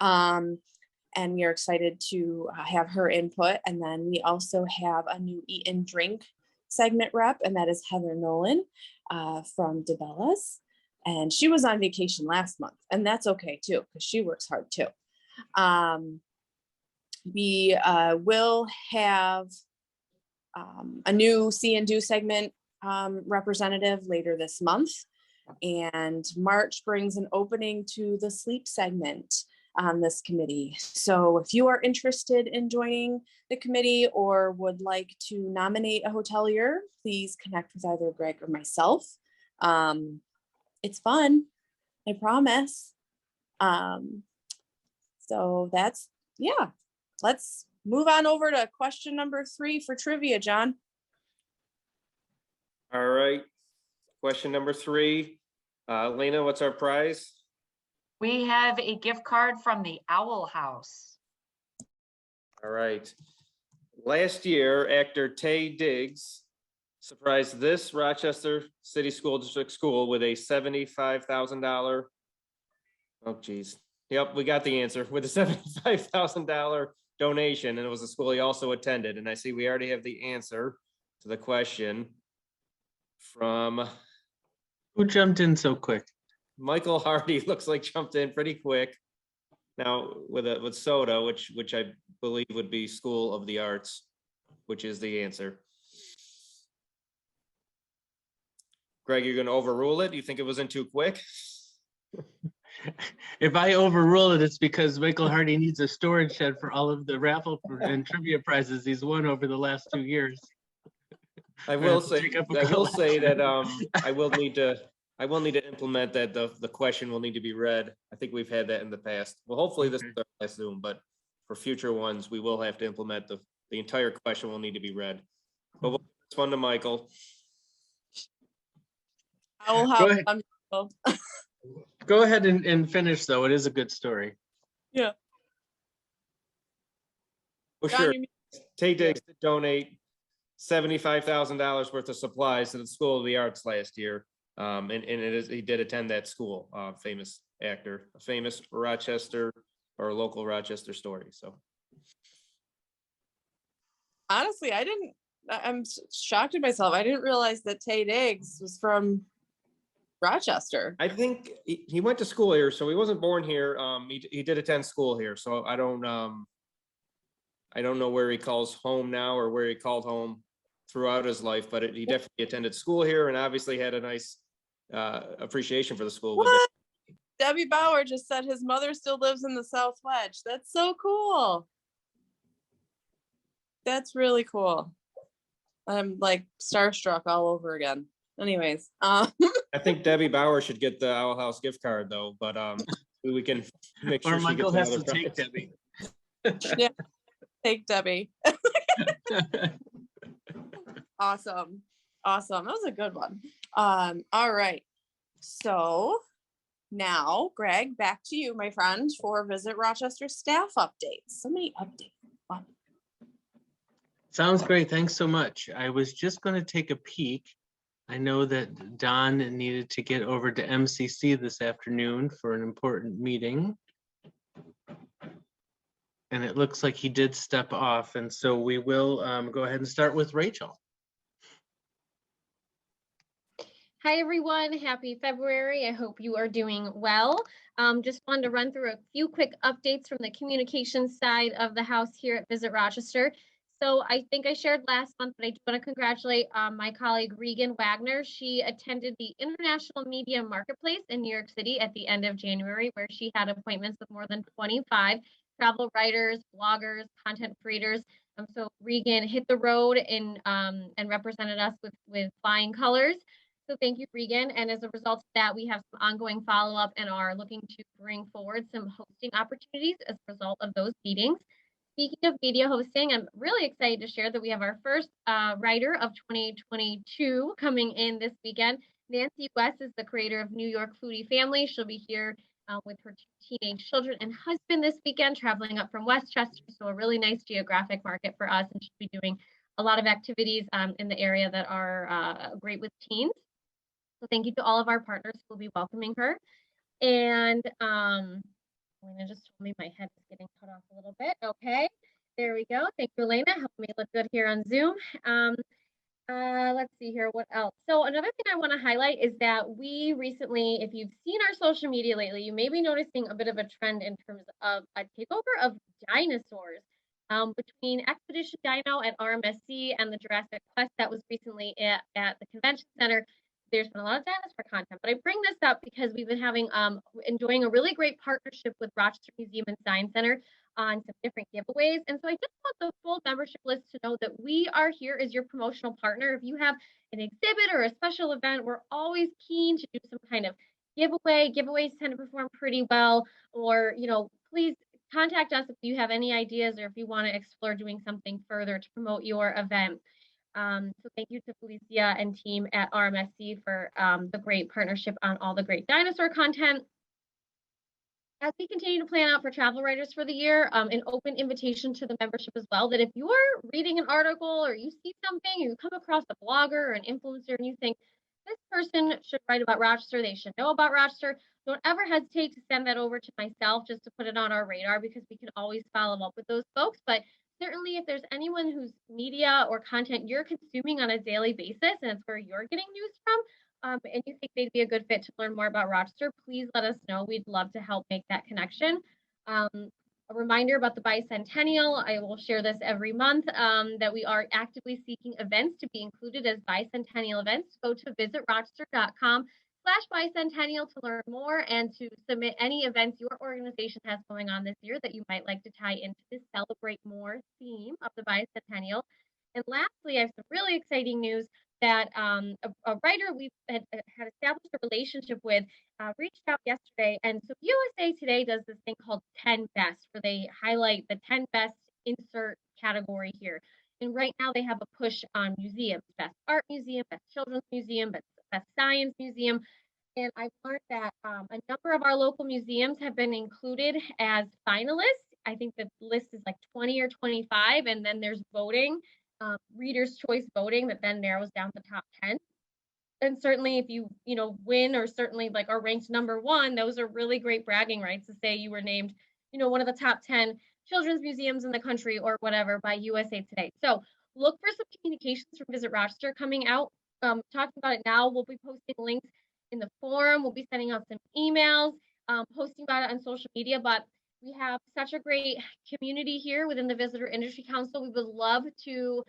And we are excited to have her input. And then we also have a new Eat and Drink segment rep, and that is Heather Nolan from DeBellas. And she was on vacation last month, and that's okay too, because she works hard too. We will have a new See and Do segment representative later this month. And March brings an opening to the sleep segment on this committee. So if you are interested in joining the committee or would like to nominate a hotelier, please connect with either Greg or myself. It's fun, I promise. So that's, yeah, let's move on over to question number 3 for trivia, John. All right. Question number 3. Lena, what's our prize? We have a gift card from the Owl House. All right. Last year, actor Tay Diggs surprised this Rochester City School District school with a $75,000. Oh, geez. Yep, we got the answer with a $75,000 donation, and it was a school he also attended. And I see we already have the answer to the question from. Who jumped in so quick? Michael Hardy looks like jumped in pretty quick. Now with soda, which I believe would be School of the Arts, which is the answer. Greg, you're going to overrule it? You think it was in too quick? If I overrule it, it's because Michael Hardy needs a storage shed for all of the raffle and trivia prizes he's won over the last 2 years. I will say that I will need to implement that the question will need to be read. I think we've had that in the past. Well, hopefully this is our last Zoom, but for future ones, we will have to implement the entire question will need to be read. But we'll give this one to Michael. I will have Go ahead and finish though. It is a good story. Yeah. Well, sure. Tay Diggs did donate $75,000 worth of supplies to the School of the Arts last year. And he did attend that school, famous actor, a famous Rochester or local Rochester story. So honestly, I'm shocked at myself. I didn't realize that Tay Diggs was from Rochester. I think he went to school here, so he wasn't born here. He did attend school here, so I don't know where he calls home now or where he called home throughout his life, but he definitely attended school here and obviously had a nice appreciation for the school. What? Debbie Bauer just said his mother still lives in the South Wedge. That's so cool. That's really cool. I'm like starstruck all over again. Anyways, I think Debbie Bauer should get the Owl House gift card though, but we can make sure or Michael she has gets to another take prize. Debbie. Yeah, take Debbie. Awesome. That was a good one. All right. So now, Greg, back to you, my friend, for Visit Rochester staff updates. So many updates. Wow. Sounds great. Thanks so much. I was just going to take a peek. I know that Don needed to get over to MCC this afternoon for an important meeting. And it looks like he did step off. And so we will go ahead and start with Rachel. Hi, everyone. Happy February. I hope you are doing well. Just wanted to run through a few quick updates from the communications side of the house here at Visit Rochester. So I think I shared last month, but I do want to congratulate my colleague Regan Wagner. She attended the International Media Marketplace in New York City at the end of January, where she had appointments with more than 25 travel writers, bloggers, content creators. So Regan hit the road and represented us with flying colors. So thank you, Regan. And as a result of that, we have some ongoing follow-up and are looking to bring forward some hosting opportunities as a result of those meetings. Speaking of media hosting, I'm really excited to share that we have our first writer of 2022 coming in this weekend. Nancy West is the creator of New York Foodie Family. She'll be here with her 2 teenage children and husband this weekend, traveling up from Westchester. So a really nice geographic market for us, and she'll be doing a lot of activities in the area that are great with teens. So thank you to all of our partners who will be welcoming her. And Elena just told me my head is getting cut off a little bit. Okay, there we go. Thank you, Elena. Help me look good here on Zoom. Let's see here, what else? So another thing I want to highlight is that we recently, if you've seen our social media lately, you may be noticing a bit of a trend in terms of a takeover of dinosaurs. Between Expedition Dino at RMSC and the Jurassic Quest that was recently at the convention center, there's been a lot of dinosaur content. But I bring this up because we've been enjoying a really great partnership with Rochester Museum and Science Center on some different giveaways. And so I just want the full membership list to know that we are here as your promotional partner. If you have an exhibit or a special event, we're always keen to do some kind of giveaway. Giveaways tend to perform pretty well, or, please contact us if you have any ideas or if you want to explore doing something further to promote your event. So thank you to Felicia and team at RMSC for the great partnership on all the great dinosaur content. As we continue to plan out for travel writers for the year, an open invitation to the membership as well, that if you are reading an article or you see something, you come across a blogger or an influencer and you think this person should write about Rochester, they should know about Rochester, don't ever hesitate to send that over to myself just to put it on our radar, because we can always follow up with those folks. But certainly if there's anyone whose media or content you're consuming on a daily basis and it's where you're getting news from, and you think they'd be a good fit to learn more about Rochester, please let us know. We'd love to help make that connection. A reminder about the Bicentennial, I will share this every month, that we are actively seeking events to be included as Bicentennial events. Go to visitrochester.com/Bicentennial to learn more and to submit any events your organization has going on this year that you might like to tie into this Celebrate More theme of the Bicentennial. And lastly, I have some really exciting news that a writer we've had established a relationship with reached out yesterday. And so USA Today does this thing called 10 Best, where they highlight the 10 best insert category here. And right now they have a push on museums, Best Art Museum, Best Children's Museum, Best Science Museum. And I've learned that a number of our local museums have been included as finalists. I think the list is like 20 or 25, and then there's voting. Reader's choice voting that then narrows down the top 10. And certainly if you win, or certainly like are ranked number 1, those are really great bragging rights to say you were named one of the top 10 children's museums in the country or whatever by USA Today. So look for some communications from Visit Rochester coming out, talking about it now. We'll be posting links in the forum, we'll be sending out some emails, posting about it on social media. But we have such a great community here within the Visitor Industry Council. We would love to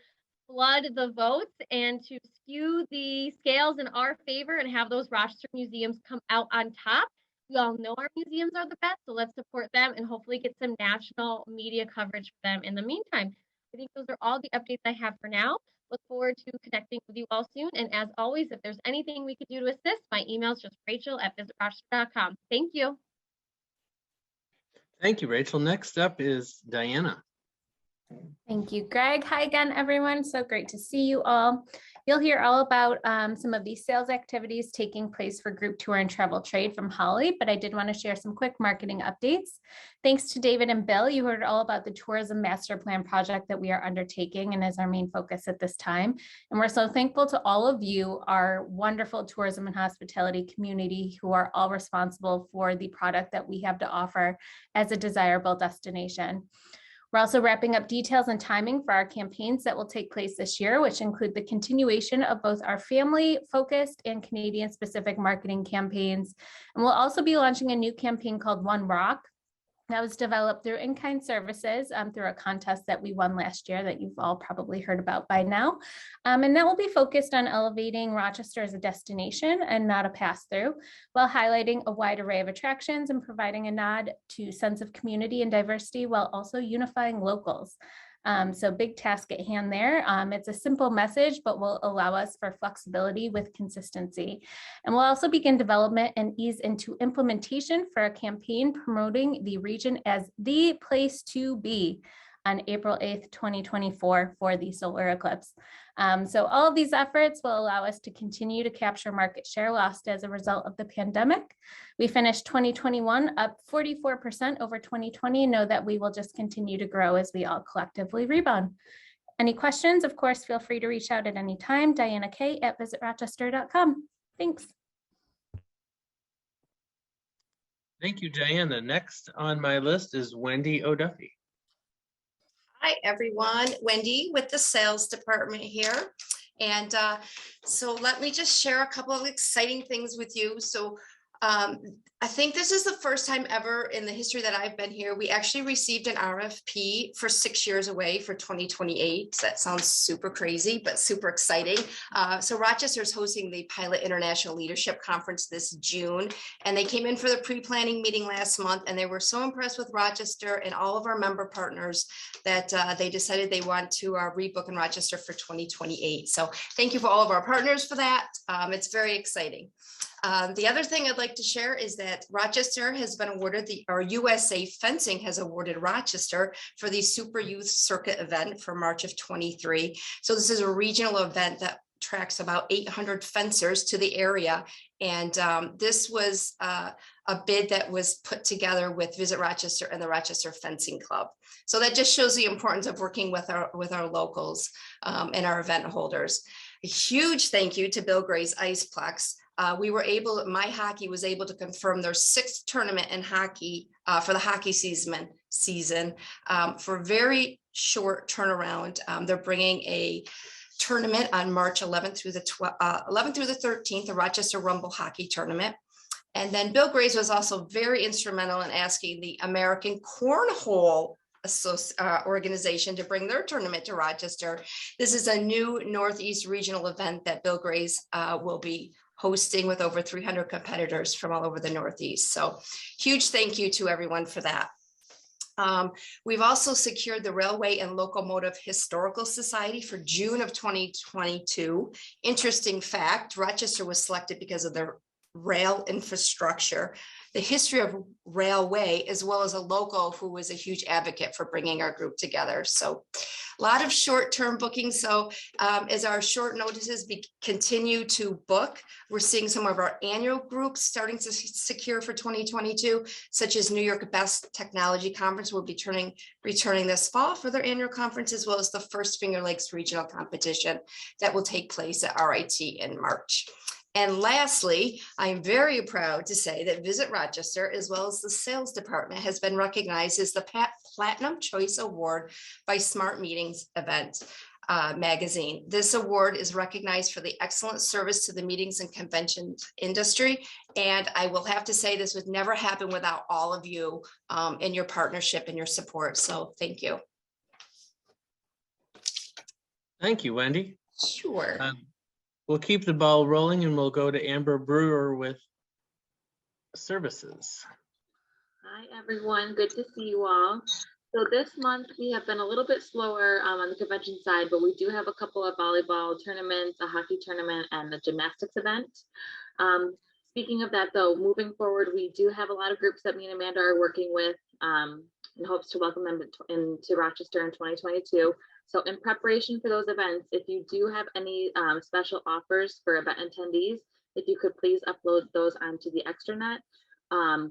flood the votes and to skew the scales in our favor and have those Rochester museums come out on top. We all know our museums are the best, so let's support them and hopefully get some national media coverage for them in the meantime. I think those are all the updates I have for now. Look forward to connecting with you all soon. And as always, if there's anything we could do to assist, my email is just rachel@visitrochester.com. Thank you. Thank you, Rachel. Next up is Diana. Thank you, Greg. Hi again, everyone. So great to see you all. You'll hear all about some of these sales activities taking place for Group Tour and Travel Trade from Holly, but I did want to share some quick marketing updates. Thanks to David and Bill, you heard all about the Tourism Master Plan project that we are undertaking and is our main focus at this time. And we're so thankful to all of you, our wonderful tourism and hospitality community, who are all responsible for the product that we have to offer as a desirable destination. We're also wrapping up details and timing for our campaigns that will take place this year, which include the continuation of both our family-focused and Canadian-specific marketing campaigns. And we'll also be launching a new campaign called One Rock that was developed through in-kind services through a contest that we won last year that you've all probably heard about by now. And that will be focused on elevating Rochester as a destination and not a pass-through, while highlighting a wide array of attractions and providing a nod to sense of community and diversity while also unifying locals. So big task at hand there. It's a simple message, but will allow us for flexibility with consistency. And we'll also begin development and ease into implementation for a campaign promoting the region as the place to be on April 8th, 2024 for the solar eclipse. So all of these efforts will allow us to continue to capture market share lost as a result of the pandemic. We finished 2021 up 44% over 2020 and know that we will just continue to grow as we all collectively rebound. Any questions? Of course, feel free to reach out at any time. dianak@visitrochester.com. Thanks. Thank you, Diana. Next on my list is Wendy O'Duffy. Hi, everyone. Wendy with the sales department here. And so let me just share a couple of exciting things with you. So I think this is the first time ever in the history that I've been here. We actually received an RFP for 6 years away for 2028. That sounds super crazy, but super exciting. So Rochester is hosting the Pilot International Leadership Conference this June, and they came in for the pre-planning meeting last month, and they were so impressed with Rochester and all of our member partners that they decided they want to rebook in Rochester for 2028. So thank you for all of our partners for that. It's very exciting. The other thing I'd like to share is that Rochester has been awarded or USA Fencing has awarded Rochester for the Super Youth Circuit event for March of 23. So this is a regional event that attracts about 800 fencers to the area. And this was a bid that was put together with Visit Rochester and the Rochester Fencing Club. So that just shows the importance of working with our locals and our event holders. A huge thank you to Bill Gray's Iceplex. My hockey was able to confirm their 6th tournament in hockey for the hockey season for a very short turnaround. They're bringing a tournament on March 11th through the 13th, the Rochester Rumble Hockey Tournament. And then Bill Gray's was also very instrumental in asking the American Cornhole organization to bring their tournament to Rochester. This is a new Northeast regional event that Bill Gray's will be hosting with over 300 competitors from all over the Northeast. So huge thank you to everyone for that. We've also secured the Railway and Locomotive Historical Society for June of 2022. Interesting fact, Rochester was selected because of their rail infrastructure, the history of railway, as well as a local who was a huge advocate for bringing our group together. So a lot of short-term bookings. So as our short notices continue to book, we're seeing some of our annual groups starting to secure for 2022, such as New York Best Technology Conference will be returning this fall for their annual conference, as well as the first Finger Lakes Regional Competition that will take place at RIT in March. And lastly, I'm very proud to say that Visit Rochester, as well as the sales department, has been recognized as the Platinum Choice Award by Smart Meetings Event magazine. This award is recognized for the excellent service to the meetings and conventions industry. And I will have to say this would never happen without all of you in your partnership and your support. So thank you. Thank you, Wendy. Sure. We'll keep the ball rolling and we'll go to Amber Brewer with services. Hi, everyone. Good to see you all. So this month we have been a little bit slower on the convention side, but we do have a couple of volleyball tournaments, a hockey tournament, and a gymnastics event. Speaking of that, though, moving forward, we do have a lot of groups that me and Amanda are working with in hopes to welcome them into Rochester in 2022. So in preparation for those events, if you do have any special offers for event attendees, if you could please upload those onto the extranet.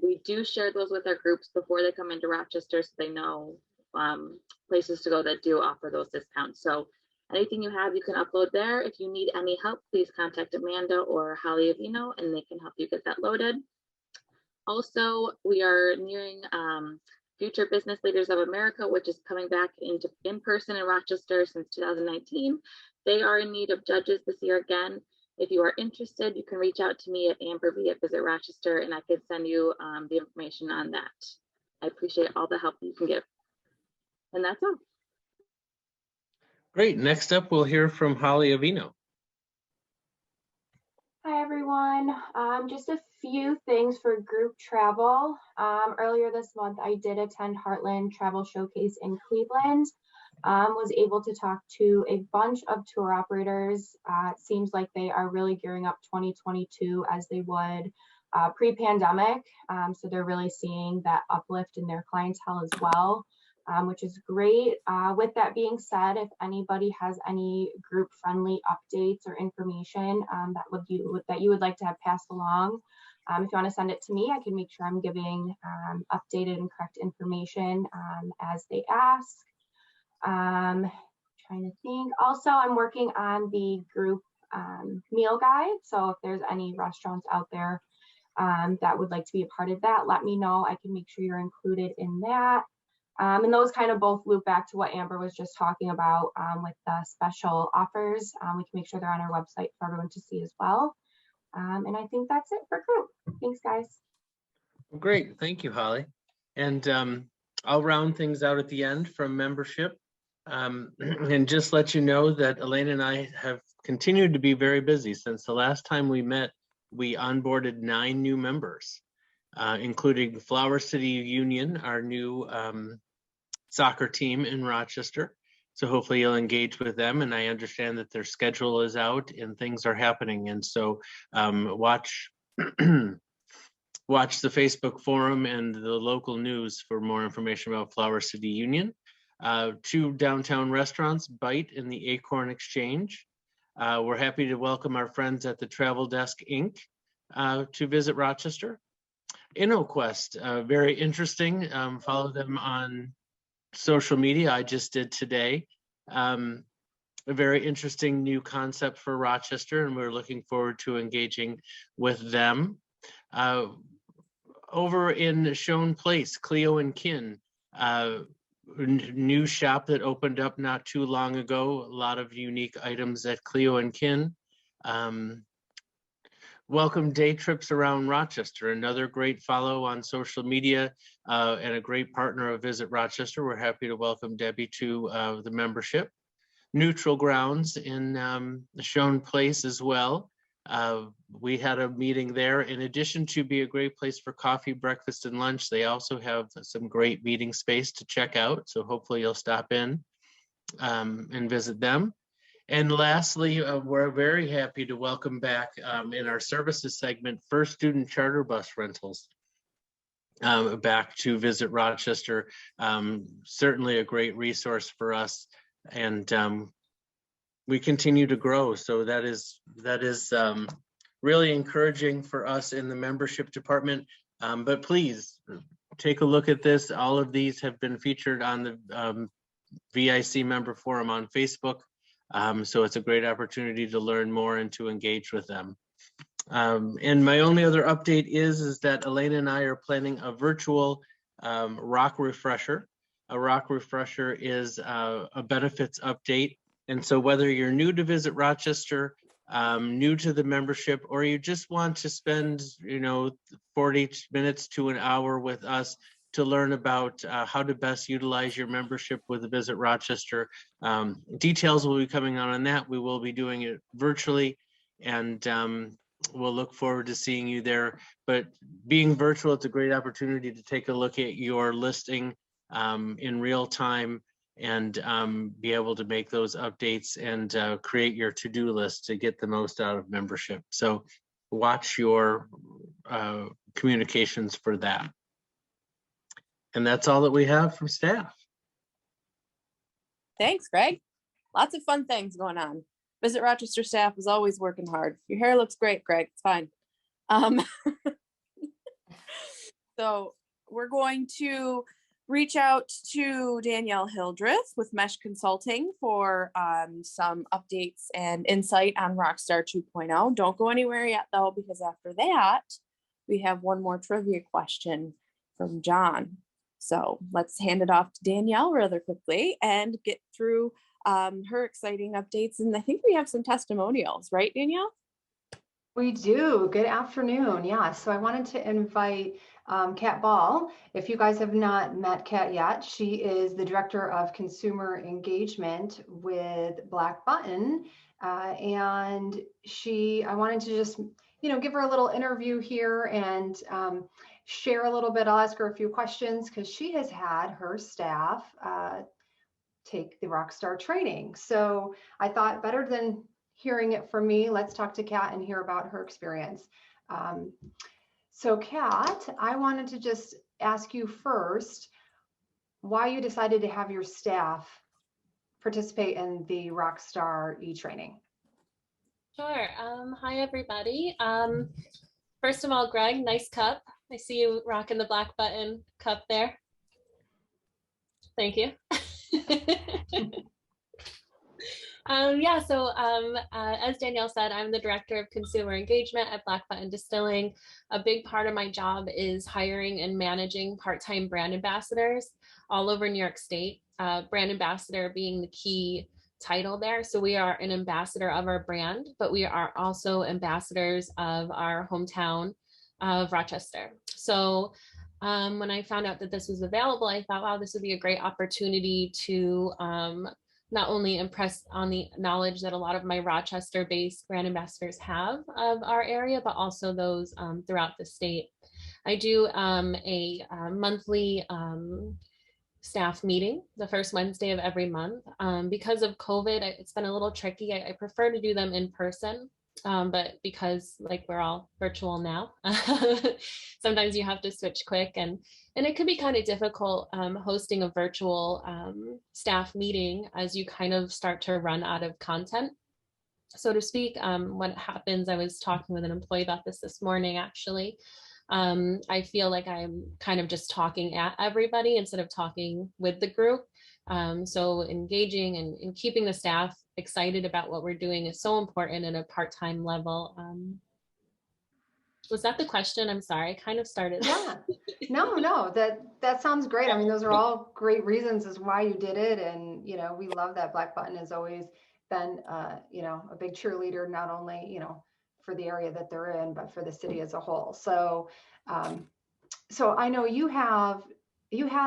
We do share those with our groups before they come into Rochester so they know places to go that do offer those discounts. So anything you have, you can upload there. If you need any help, please contact Amanda or Holly Avino and they can help you get that loaded. Also, we are nearing Future Business Leaders of America, which is coming back into in-person in Rochester since 2019. They are in need of judges this year again. If you are interested, you can reach out to me at amberb@Visit Rochester and I can send you the information on that. I appreciate all the help you can give. And that's all. Great. Next up, we'll hear from Holly Avino. Hi, everyone. Just a few things for group travel. Earlier this month, I did attend Heartland Travel Showcase in Cleveland. Was able to talk to a bunch of tour operators. It seems like they are really gearing up 2022 as they would pre-pandemic. So they're really seeing that uplift in their clientele as well, which is great. With that being said, if anybody has any group-friendly updates or information that you would like to have passed along, if you want to send it to me, I can make sure I'm giving updated and correct information as they ask. Trying trying to think. Also, I'm working on the group meal guide. So if there's any restaurants out there that would like to be a part of that, let me know. I can make sure you're included in that. And those kind of both loop back to what Amber was just talking about with the special offers. We can make sure they're on our website for everyone to see as well. And I think that's it for group. Thanks, guys. Great, thank you, Holly. And I'll round things out at the end from membership. And just let you know that Elaine and I have continued to be very busy. Since the last time we met, we onboarded 9 new members, including Flower City Union, our new soccer team in Rochester. So hopefully you'll engage with them. And I understand that their schedule is out and things are happening. And so watch watch the Facebook forum and the local news for more information about Flower City Union. 2 downtown restaurants, Bite and the Acorn Exchange. We're happy to welcome our friends at the Travel Desk Inc. To Visit Rochester. InnoQuest, very interesting. Follow them on social media. I just did today. A very interesting new concept for Rochester, and we're looking forward to engaging with them. Over in Shone Place, Cleo and Kin, new shop that opened up not too long ago. A lot of unique items at Cleo and Kin. Welcome Day Trips Around Rochester, another great follow on social media and a great partner of Visit Rochester. We're happy to welcome Debbie to the membership. Neutral Grounds in Shone Place as well. We had a meeting there. In addition to be a great place for coffee, breakfast, and lunch, they also have some great meeting space to check out. So hopefully you'll stop in and visit them. And lastly, we're very happy to welcome back in our services segment, First Student Charter Bus Rentals back to Visit Rochester. Certainly a great resource for us, and we continue to grow. So that is really encouraging for us in the membership department. But please take a look at this. All of these have been featured on the VIC member forum on Facebook. So it's a great opportunity to learn more and to engage with them. And my only other update is that Elaine and I are planning a virtual rock refresher. A rock refresher is a benefits update. And so whether you're new to Visit Rochester, new to the membership, or you just want to spend 40 minutes to an hour with us to learn about how to best utilize your membership with Visit Rochester. Details will be coming out on that. We will be doing it virtually, and we'll look forward to seeing you there. But being virtual, it's a great opportunity to take a look at your listing in real time and be able to make those updates and create your to-do list to get the most out of membership. So watch your communications for that. And that's all that we have from staff. Thanks, Greg. Lots of fun things going on. Visit Rochester staff is always working hard. Your hair looks great, Greg. It's fine. So we're going to reach out to Danielle Hildreth with Mesh Consulting for some updates and insight on Rockstar 2.0. Don't go anywhere yet, though, because after that, we have one more trivia question from John. So let's hand it off to Danielle rather quickly and get through her exciting updates. And I think we have some testimonials, right, Danielle? We do. Good afternoon. Yeah, so I wanted to invite Kat Ball. If you guys have not met Kat yet, she is the Director of Consumer Engagement with Black Button. And I wanted to just, give her a little interview here and share a little bit. I'll ask her a few questions because she has had her staff take the Rockstar training. So I thought better than hearing it from me, let's talk to Kat and hear about her experience. So Kat, I wanted to just ask you first why you decided to have your staff participate in the Rockstar e-training. Sure. Hi, everybody. First of all, Greg, nice cup. I see you rocking the Black Button cup there. Thank you. Yeah, so as Danielle said, I'm the Director of Consumer Engagement at Black Button Distilling. A big part of my job is hiring and managing part-time brand ambassadors all over New York State. Brand ambassador being the key title there. So we are an ambassador of our brand, but we are also ambassadors of our hometown of Rochester. So when I found out that this was available, I thought, wow, this would be a great opportunity to not only impress on the knowledge that a lot of my Rochester-based brand ambassadors have of our area, but also those throughout the state. I do a monthly staff meeting the first Wednesday of every month. Because of COVID, it's been a little tricky. I prefer to do them in person, but because like we're all virtual now, sometimes you have to switch quick, and it could be kind of difficult hosting a virtual staff meeting as you kind of start to run out of content, so to speak. What happens, I was talking with an employee about this morning, actually. I feel like I'm kind of just talking at everybody instead of talking with the group. So engaging and keeping the staff excited about what we're doing is so important at a part-time level. Was that the question? I'm sorry, I kind of started. Yeah, no, that sounds great. I mean, those are all great reasons as why you did it. And, you know, we love that Black Button has always been, you know, a big cheerleader, not only, you know, for the area that they're in, but for the city as a whole. So, so I know you had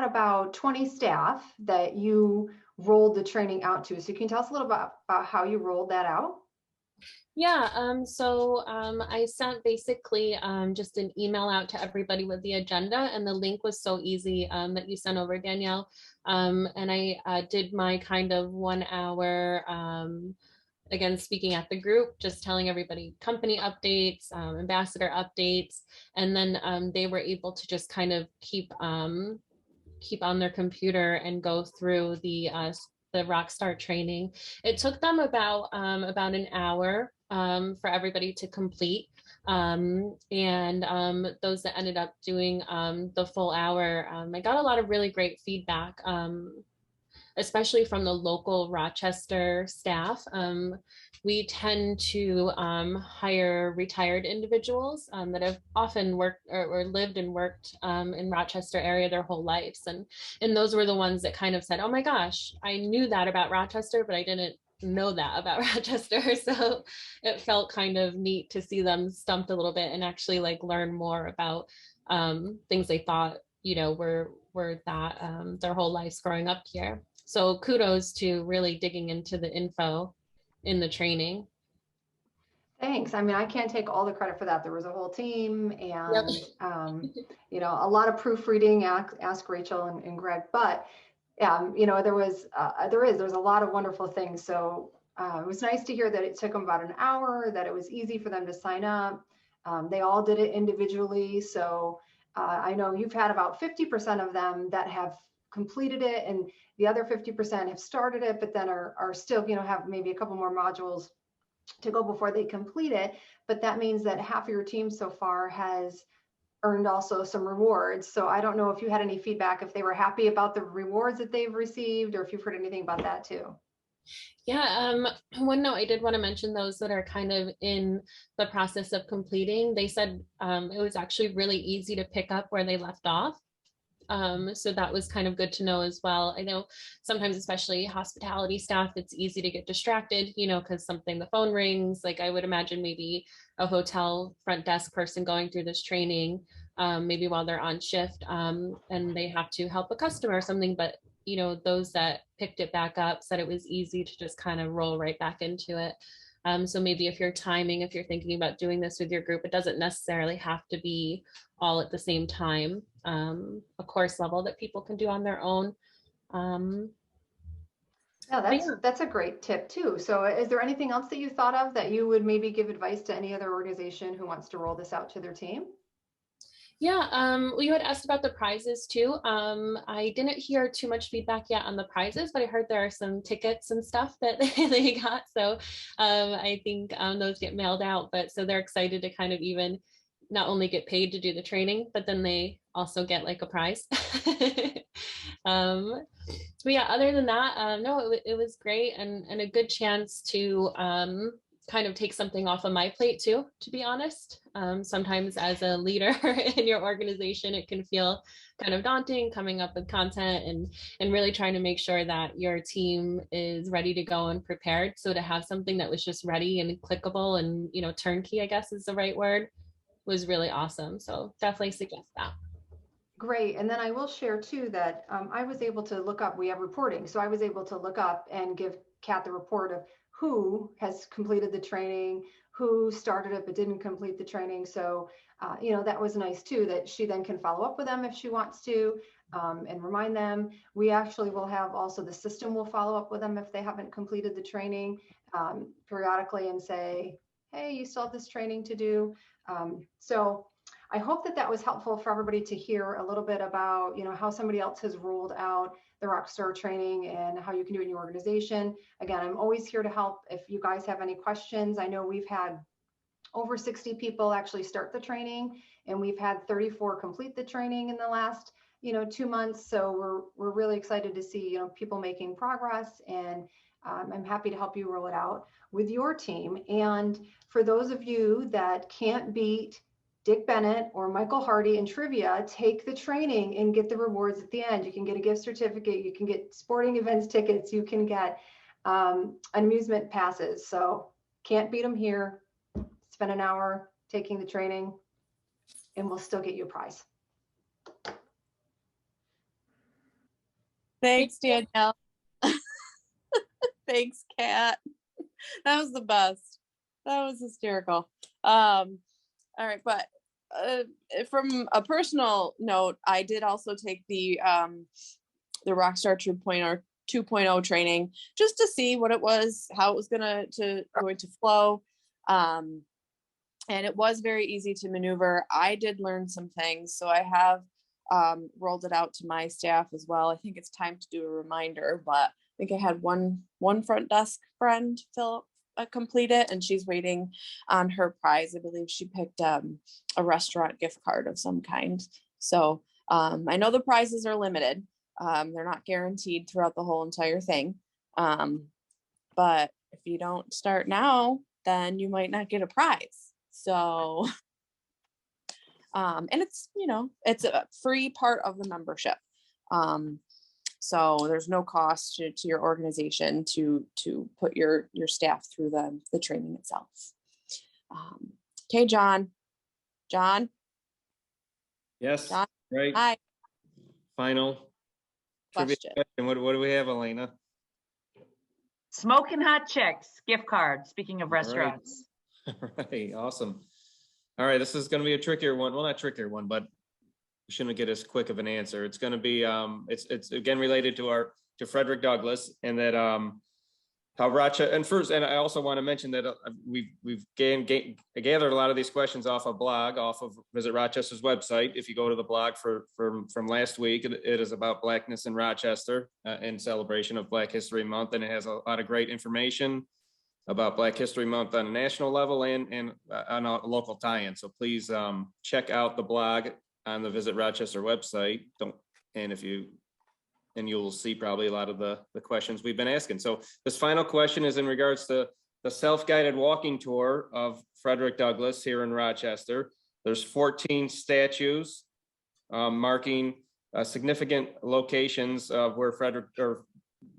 about 20 staff that you rolled the training out to. So can you tell us a little bit about how you rolled that out? Yeah, so I sent basically just an email out to everybody with the agenda, and the link was so easy that you sent over, Danielle. And I did my kind of 1 hour, again, speaking at the group, just telling everybody company updates, ambassador updates, and then they were able to just kind of keep on their computer and go through the Rockstar training. It took them about an hour for everybody to complete. And those that ended up doing the full hour, I got a lot of really great feedback, especially from the local Rochester staff. We tend to hire retired individuals that have often worked or lived and worked in Rochester area their whole lives. And those were the ones that kind of said, oh my gosh, I knew that about Rochester, but I didn't know that about Rochester. So it felt kind of neat to see them stumped a little bit and actually like learn more about things they thought, you know, were that their whole lives growing up here. So kudos to really digging into the info in the training. Thanks. I mean, I can't take all the credit for that. There was a whole team and, you know, a lot of proofreading, ask Rachel and Greg, but you know, there's a lot of wonderful things. So it was nice to hear that it took them about an hour, that it was easy for them to sign up. They all did it individually. So I know you've had about 50% of them that have completed it, and the other 50% have started it, but then are still, you know, have maybe a couple more modules to go before they complete it. But that means that half of your team so far has earned also some rewards. So I don't know if you had any feedback, if they were happy about the rewards that they've received, or if you've heard anything about that too. Yeah, one note I did want to mention, those that are kind of in the process of completing, they said it was actually really easy to pick up where they left off. So that was kind of good to know as well. I know sometimes, especially hospitality staff, it's easy to get distracted, you know, because the phone rings. Like I would imagine maybe a hotel front desk person going through this training, maybe while they're on shift, and they have to help a customer or something. But, you know, those that picked it back up said it was easy to just kind of roll right back into it. So maybe if you're thinking about doing this with your group, it doesn't necessarily have to be all at the same time. A course level that people can do on their own. Yeah, that's a great tip too. So is there anything else that you thought of that you would maybe give advice to any other organization who wants to roll this out to their team? Yeah, you had asked about the prizes too. I didn't hear too much feedback yet on the prizes, but I heard there are some tickets and stuff that they got. So I think those get mailed out, but so they're excited to kind of even not only get paid to do the training, but then they also get like a prize. But yeah, other than that, no, it was great and a good chance to kind of take something off of my plate too, to be honest. Sometimes as a leader in your organization, it can feel kind of daunting coming up with content and really trying to make sure that your team is ready to go and prepared. So to have something that was just ready and clickable and, you know, turnkey, I guess is the right word, was really awesome. So definitely suggest that. Great. And then I will share too that I was able to look up, we have reporting. So I was able to look up and give Kat the report of who has completed the training, who started it but didn't complete the training. So, you know, that was nice too, that she then can follow up with them if she wants to and remind them. We actually will have also the system will follow up with them if they haven't completed the training periodically and say, hey, you still have this training to do. So I hope that that was helpful for everybody to hear a little bit about, you know, how somebody else has rolled out the Rockstar training and how you can do it in your organization. Again, I'm always here to help if you guys have any questions. I know we've had over 60 people actually start the training, and we've had 34 complete the training in the last, you know, 2 months. So we're really excited to see, you know, people making progress, and I'm happy to help you roll it out with your team. And for those of you that can't beat Dick Bennett or Michael Hardy in trivia, take the training and get the rewards at the end. You can get a gift certificate, you can get sporting events tickets, you can get amusement passes. So can't beat them here. Spend an hour taking the training and we'll still get you a prize. Thanks, Danielle. Thanks, Kat. That was the best. That was hysterical. All right, but from a personal note, I did also take the Rockstar 2.0 training just to see what it was, how it was going to flow. And it was very easy to maneuver. I did learn some things, so I have rolled it out to my staff as well. I think it's time to do a reminder, but I think I had one front desk friend complete it, and she's waiting on her prize. I believe she picked a restaurant gift card of some kind. So I know the prizes are limited. They're not guaranteed throughout the whole entire thing. But if you don't start now, then you might not get a prize. So, and it's, you know, it's a free part of the membership. So there's no cost to your organization to put your staff through the training itself. Okay, John. Yes. John? Right. Hi. Final Question. What do we have, Elena? Smoking hot chicks, gift card. Speaking of restaurants. All right. Awesome. All right. This is going to be a trickier one. Well, not trickier one, but we shouldn't get as quick of an answer. It's going to be, it's again related to Frederick Douglass, and that how Rochester, and I also want to mention that we've gathered a lot of these questions off a blog, off of Visit Rochester's website. If you go to the blog from last week, it is about Blackness in Rochester in celebration of Black History Month, and it has a lot of great information about Black History Month on a national level and on a local tie-in. So please check out the blog on the Visit Rochester website. And you'll see probably a lot of the questions we've been asking. So this final question is in regards to the self-guided walking tour of Frederick Douglass here in Rochester. There's 14 statues marking significant locations of where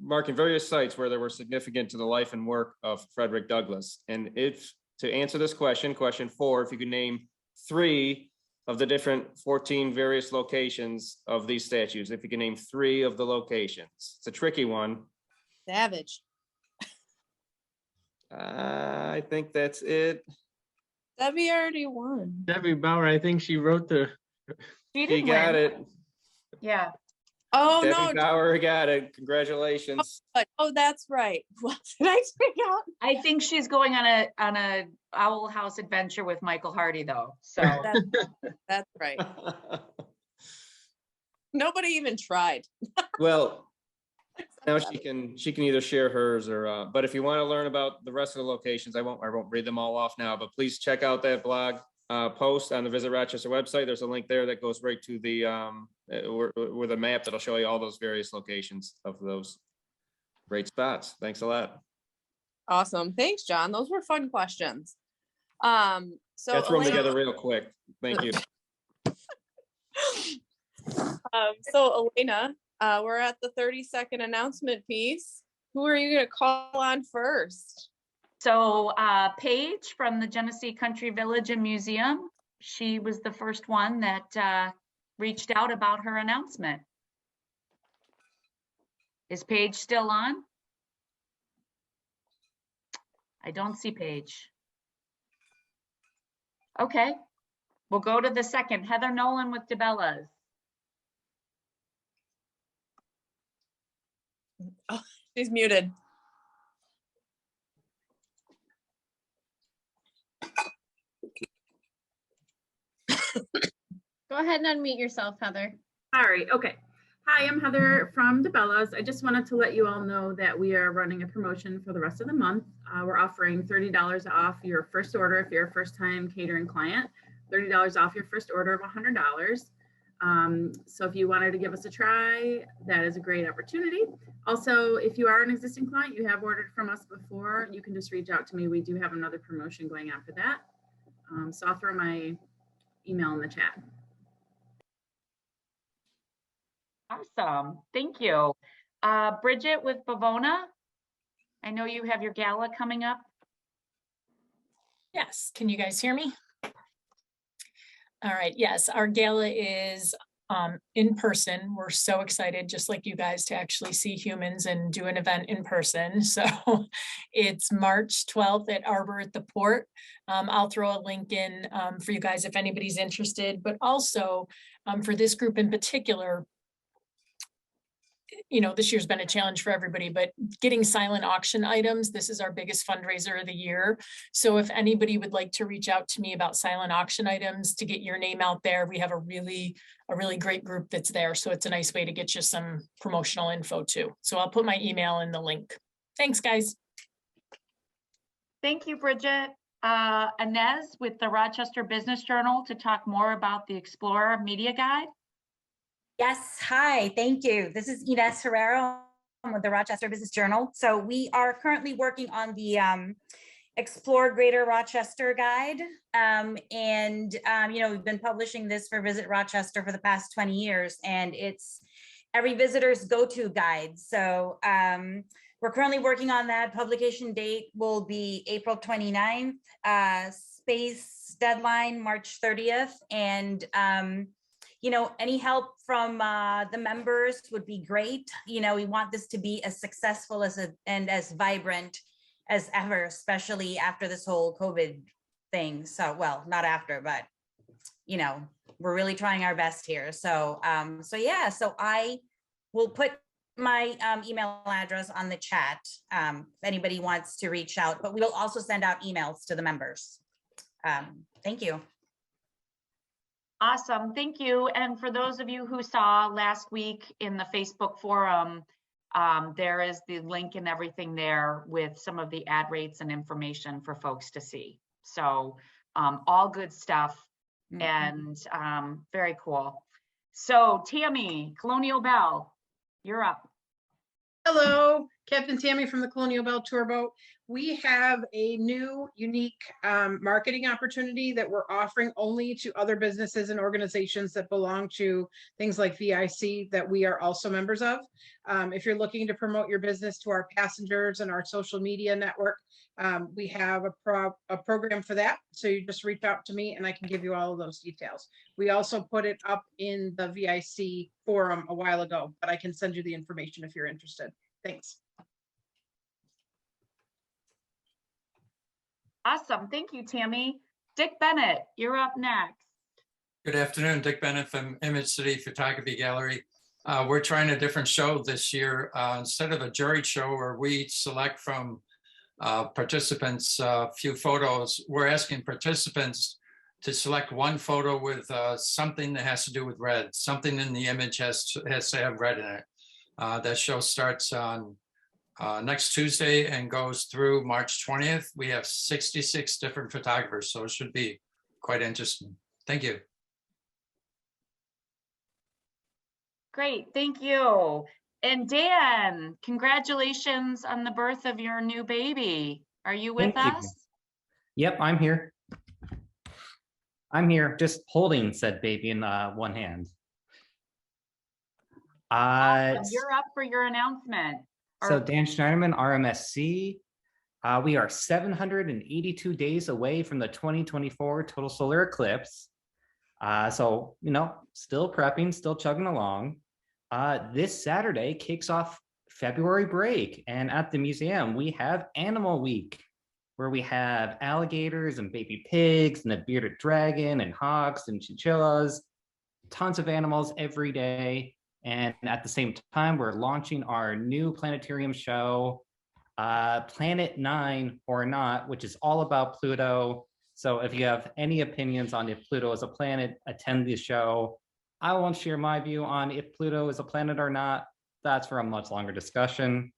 marking various sites where they were significant to the life and work of Frederick Douglass. And to answer this question 4, if you could name 3 of the different 14 various locations of these statues, if you can name 3 of the locations. It's a tricky one. Savage. I think that's it. Debbie already won. Debbie Bauer, I think she wrote She got it. Yeah. Oh, Debbie no. Bauer got it. Congratulations. Oh, that's right. What did I figure out? I think she's going on a Owl House adventure with Michael Hardy, though. So that's right. Nobody even tried. Well, now she can either share hers or. But if you want to learn about the rest of the locations, I won't read them all off now. But please check out that blog post on the Visit Rochester website. There's a link there that goes right to the with a map that'll show you all those various locations of those great spots. Thanks a lot. Awesome. Thanks, John. Those were fun questions. So Got thrown Elena- together real quick. Thank you. So Elena, we're at the 30-second announcement piece. Who are you going to call on first? So Paige from the Genesee Country Village and Museum. She was the first one that reached out about her announcement. Is Paige still on? I don't see Paige. Okay, we'll go to the second. Heather Nolan with DeBellas. Oh, she's muted. Go ahead and unmute yourself, Heather. Sorry, okay. Hi, I'm Heather from DeBellas. I just wanted to let you all know that we are running a promotion for the rest of the month. We're offering $30 off your first order if you're a first-time catering client, $30 off your first order of $100. So if you wanted to give us a try, that is a great opportunity. Also, if you are an existing client, you have ordered from us before, you can just reach out to me. We do have another promotion going on for that. So I'll throw my email in the chat. Awesome, thank you. Bridget with Bavona. I know you have your gala coming up. Yes, can you guys hear me? All right, yes, our gala is in person. We're so excited, just like you guys, to actually see humans and do an event in person. So it's March 12th at Arbor at the Port. I'll throw a link in for you guys if anybody's interested, but also for this group in particular, you know, this year's been a challenge for everybody, but getting silent auction items, this is our biggest fundraiser of the year. So if anybody would like to reach out to me about silent auction items to get your name out there, we have a really great group that's there. So it's a nice way to get you some promotional info too. So I'll put my email in the link. Thanks, guys. Thank you, Bridget. Inez with the Rochester Business Journal to talk more about the Explorer Media Guide. Yes, hi, thank you. This is Inez Herrero with the Rochester Business Journal. So we are currently working on the Explore Greater Rochester Guide. You know, we've been publishing this for Visit Rochester for the past 20 years, and it's every visitor's go-to guide. So we're currently working on that. Publication date will be April 29th, space deadline March 30th. And you know, any help from the members would be great. You know, we want this to be as successful and as vibrant as ever, especially after this whole COVID thing. So, well, not after, but, you know, we're really trying our best here. So, yeah, so I will put my email address on the chat if anybody wants to reach out, but we will also send out emails to the members. Thank you. Awesome, thank you. And for those of you who saw last week in the Facebook forum, there is the link and everything there with some of the ad rates and information for folks to see. So all good stuff and very cool. So Tammy, Colonial Bell, you're up. Hello, Captain Tammy from the Colonial Bell Tour Boat. We have a new unique marketing opportunity that we're offering only to other businesses and organizations that belong to things like VIC that we are also members of. If you're looking to promote your business to our passengers and our social media network, we have a program for that. So you just reach out to me and I can give you all of those details. We also put it up in the VIC forum a while ago, but I can send you the information if you're interested. Thanks. Awesome, thank you, Tammy. Dick Bennett, you're up next. Good afternoon, Dick Bennett from Image City Photography Gallery. We're trying a different show this year. Instead of a juried show where we select from participants a few photos, we're asking participants to select one photo with something that has to do with red. Something in the image has to have red in it. That show starts on next Tuesday and goes through March 20th. We have 66 different photographers, so it should be quite interesting. Thank you. Great, thank you. And Dan, congratulations on the birth of your new baby. Are you with Thank you. us? Yep, I'm here. I'm here, just holding said baby in one hand. You're up for your announcement. So Dan Schneiderman, RMSC. We are 782 days away from the 2024 total solar eclipse. So, you know, still prepping, still chugging along. This Saturday kicks off February break. And at the museum, we have Animal Week, where we have alligators and baby pigs and a bearded dragon and hawks and chinchillas, tons of animals every day. And at the same time, we're launching our new planetarium show, Planet 9 or Not, which is all about Pluto. So if you have any opinions on if Pluto is a planet, attend the show. I won't share my view on if Pluto is a planet or not. That's for a much longer discussion.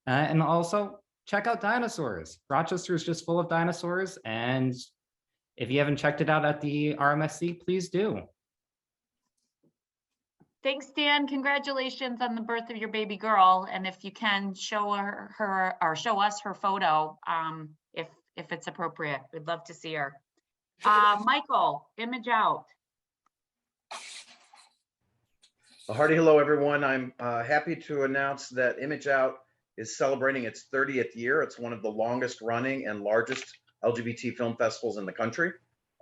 And also check out dinosaurs. Rochester is just full of dinosaurs. And if you haven't checked it out at the RMSC, please do. Thanks, Dan. Congratulations on the birth of your baby girl. And if you can show her or show us her photo, if it's appropriate, we'd love to see her. Michael, image out. A hearty hello, everyone. I'm happy to announce that Image Out is celebrating its 30th year. It's one of the longest running and largest LGBT film festivals in the country.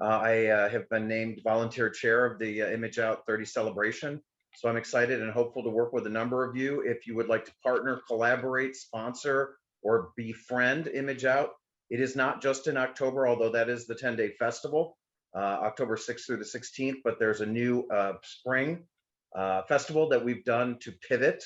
I have been named volunteer chair of the Image Out 30 celebration. So I'm excited and hopeful to work with a number of you. If you would like to partner, collaborate, sponsor, or befriend Image Out, it is not just in October, although that is the 10-day festival, October 6th through the 16th, but there's a new spring festival that we've done to pivot,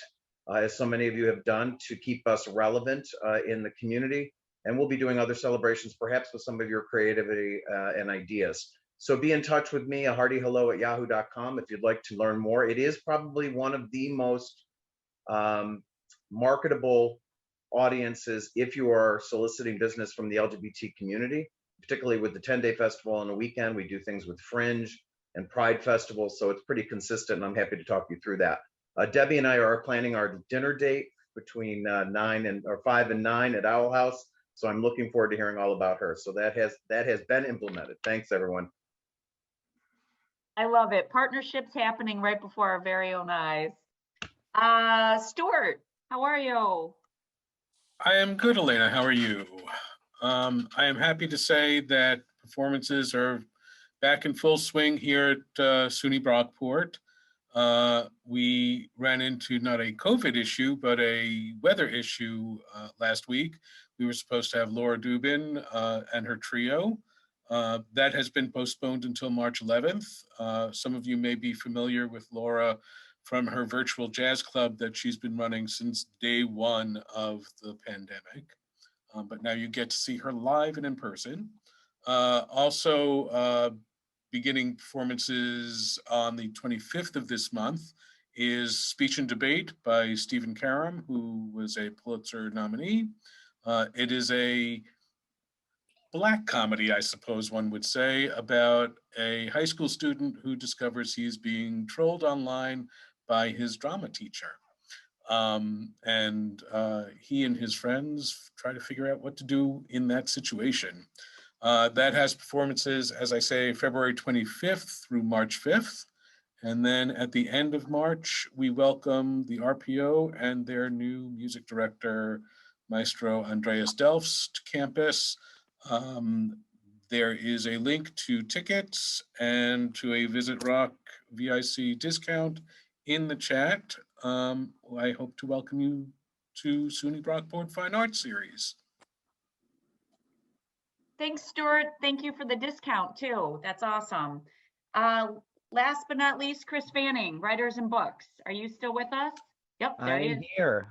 as so many of you have done, to keep us relevant in the community. And we'll be doing other celebrations, perhaps with some of your creativity and ideas. So be in touch with me, a hearty hello at yahoo.com if you'd like to learn more. It is probably one of the most marketable audiences if you are soliciting business from the LGBT community, particularly with the 10-day festival on the weekend. We do things with Fringe and Pride Festival, so it's pretty consistent, and I'm happy to talk you through that. Debbie and I are planning our dinner date between 5 and 9 at Owl House, so I'm looking forward to hearing all about her. So that has been implemented. Thanks, everyone. I love it. Partnerships happening right before our very own eyes. Stuart, how are you? I am good, Elena. How are you? I am happy to say that performances are back in full swing here at SUNY Brockport. We ran into not a COVID issue, but a weather issue last week. We were supposed to have Laura Dubin and her trio. That has been postponed until March 11th. Some of you may be familiar with Laura from her virtual jazz club that she's been running since day one of the pandemic. But now you get to see her live and in person. Also, beginning performances on the 25th of this month is Speech and Debate by Stephen Karam, who was a Pulitzer nominee. It is a Black comedy, I suppose one would say, about a high school student who discovers he's being trolled online by his drama teacher. He and his friends try to figure out what to do in that situation. That has performances, as I say, February 25th through March 5th. And then at the end of March, we welcome the RPO and their new music director, Maestro Andreas Delfs, to campus. There is a link to tickets and to a Visit Rock VIC discount in the chat. I hope to welcome you to SUNY Brockport Fine Arts Series. Thanks, Stuart. Thank you for the discount too. That's awesome. Last but not least, Chris Fanning, Writers and Books. Are you still with us? Yep, there he is.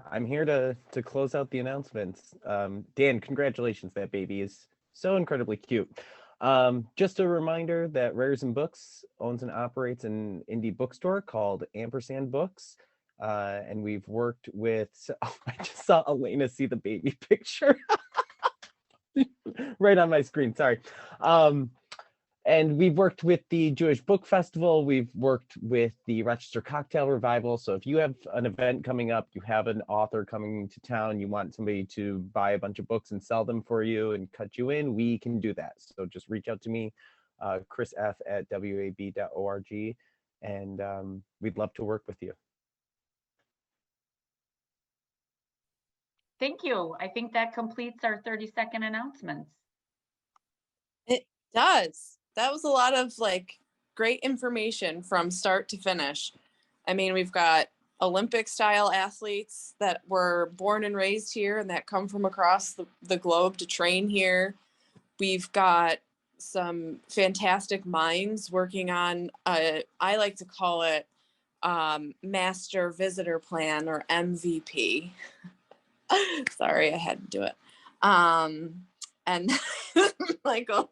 I'm here to close out the announcements. Dan, congratulations. That baby is so incredibly cute. Just a reminder that Writers and Books owns and operates an indie bookstore called Ampersand Books. And we've worked with, oh, I just saw Elena see the baby picture right on my screen, sorry. And we've worked with the Jewish Book Festival. We've worked with the Rochester Cocktail Revival. So if you have an event coming up, you have an author coming to town, you want somebody to buy a bunch of books and sell them for you and cut you in, we can do that. So just reach out to me, chrisf@wab.org, and we'd love to work with you. Thank you. I think that completes our 30-second announcements. It does. That was a lot of like great information from start to finish. I mean, we've got Olympic style athletes that were born and raised here and that come from across the globe to train here. We've got some fantastic minds working on, I like to call it Master Visitor Plan, or MVP. Sorry, I had to do it. And Michael,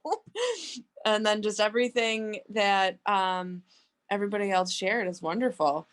and then just everything that everybody else shared is wonderful.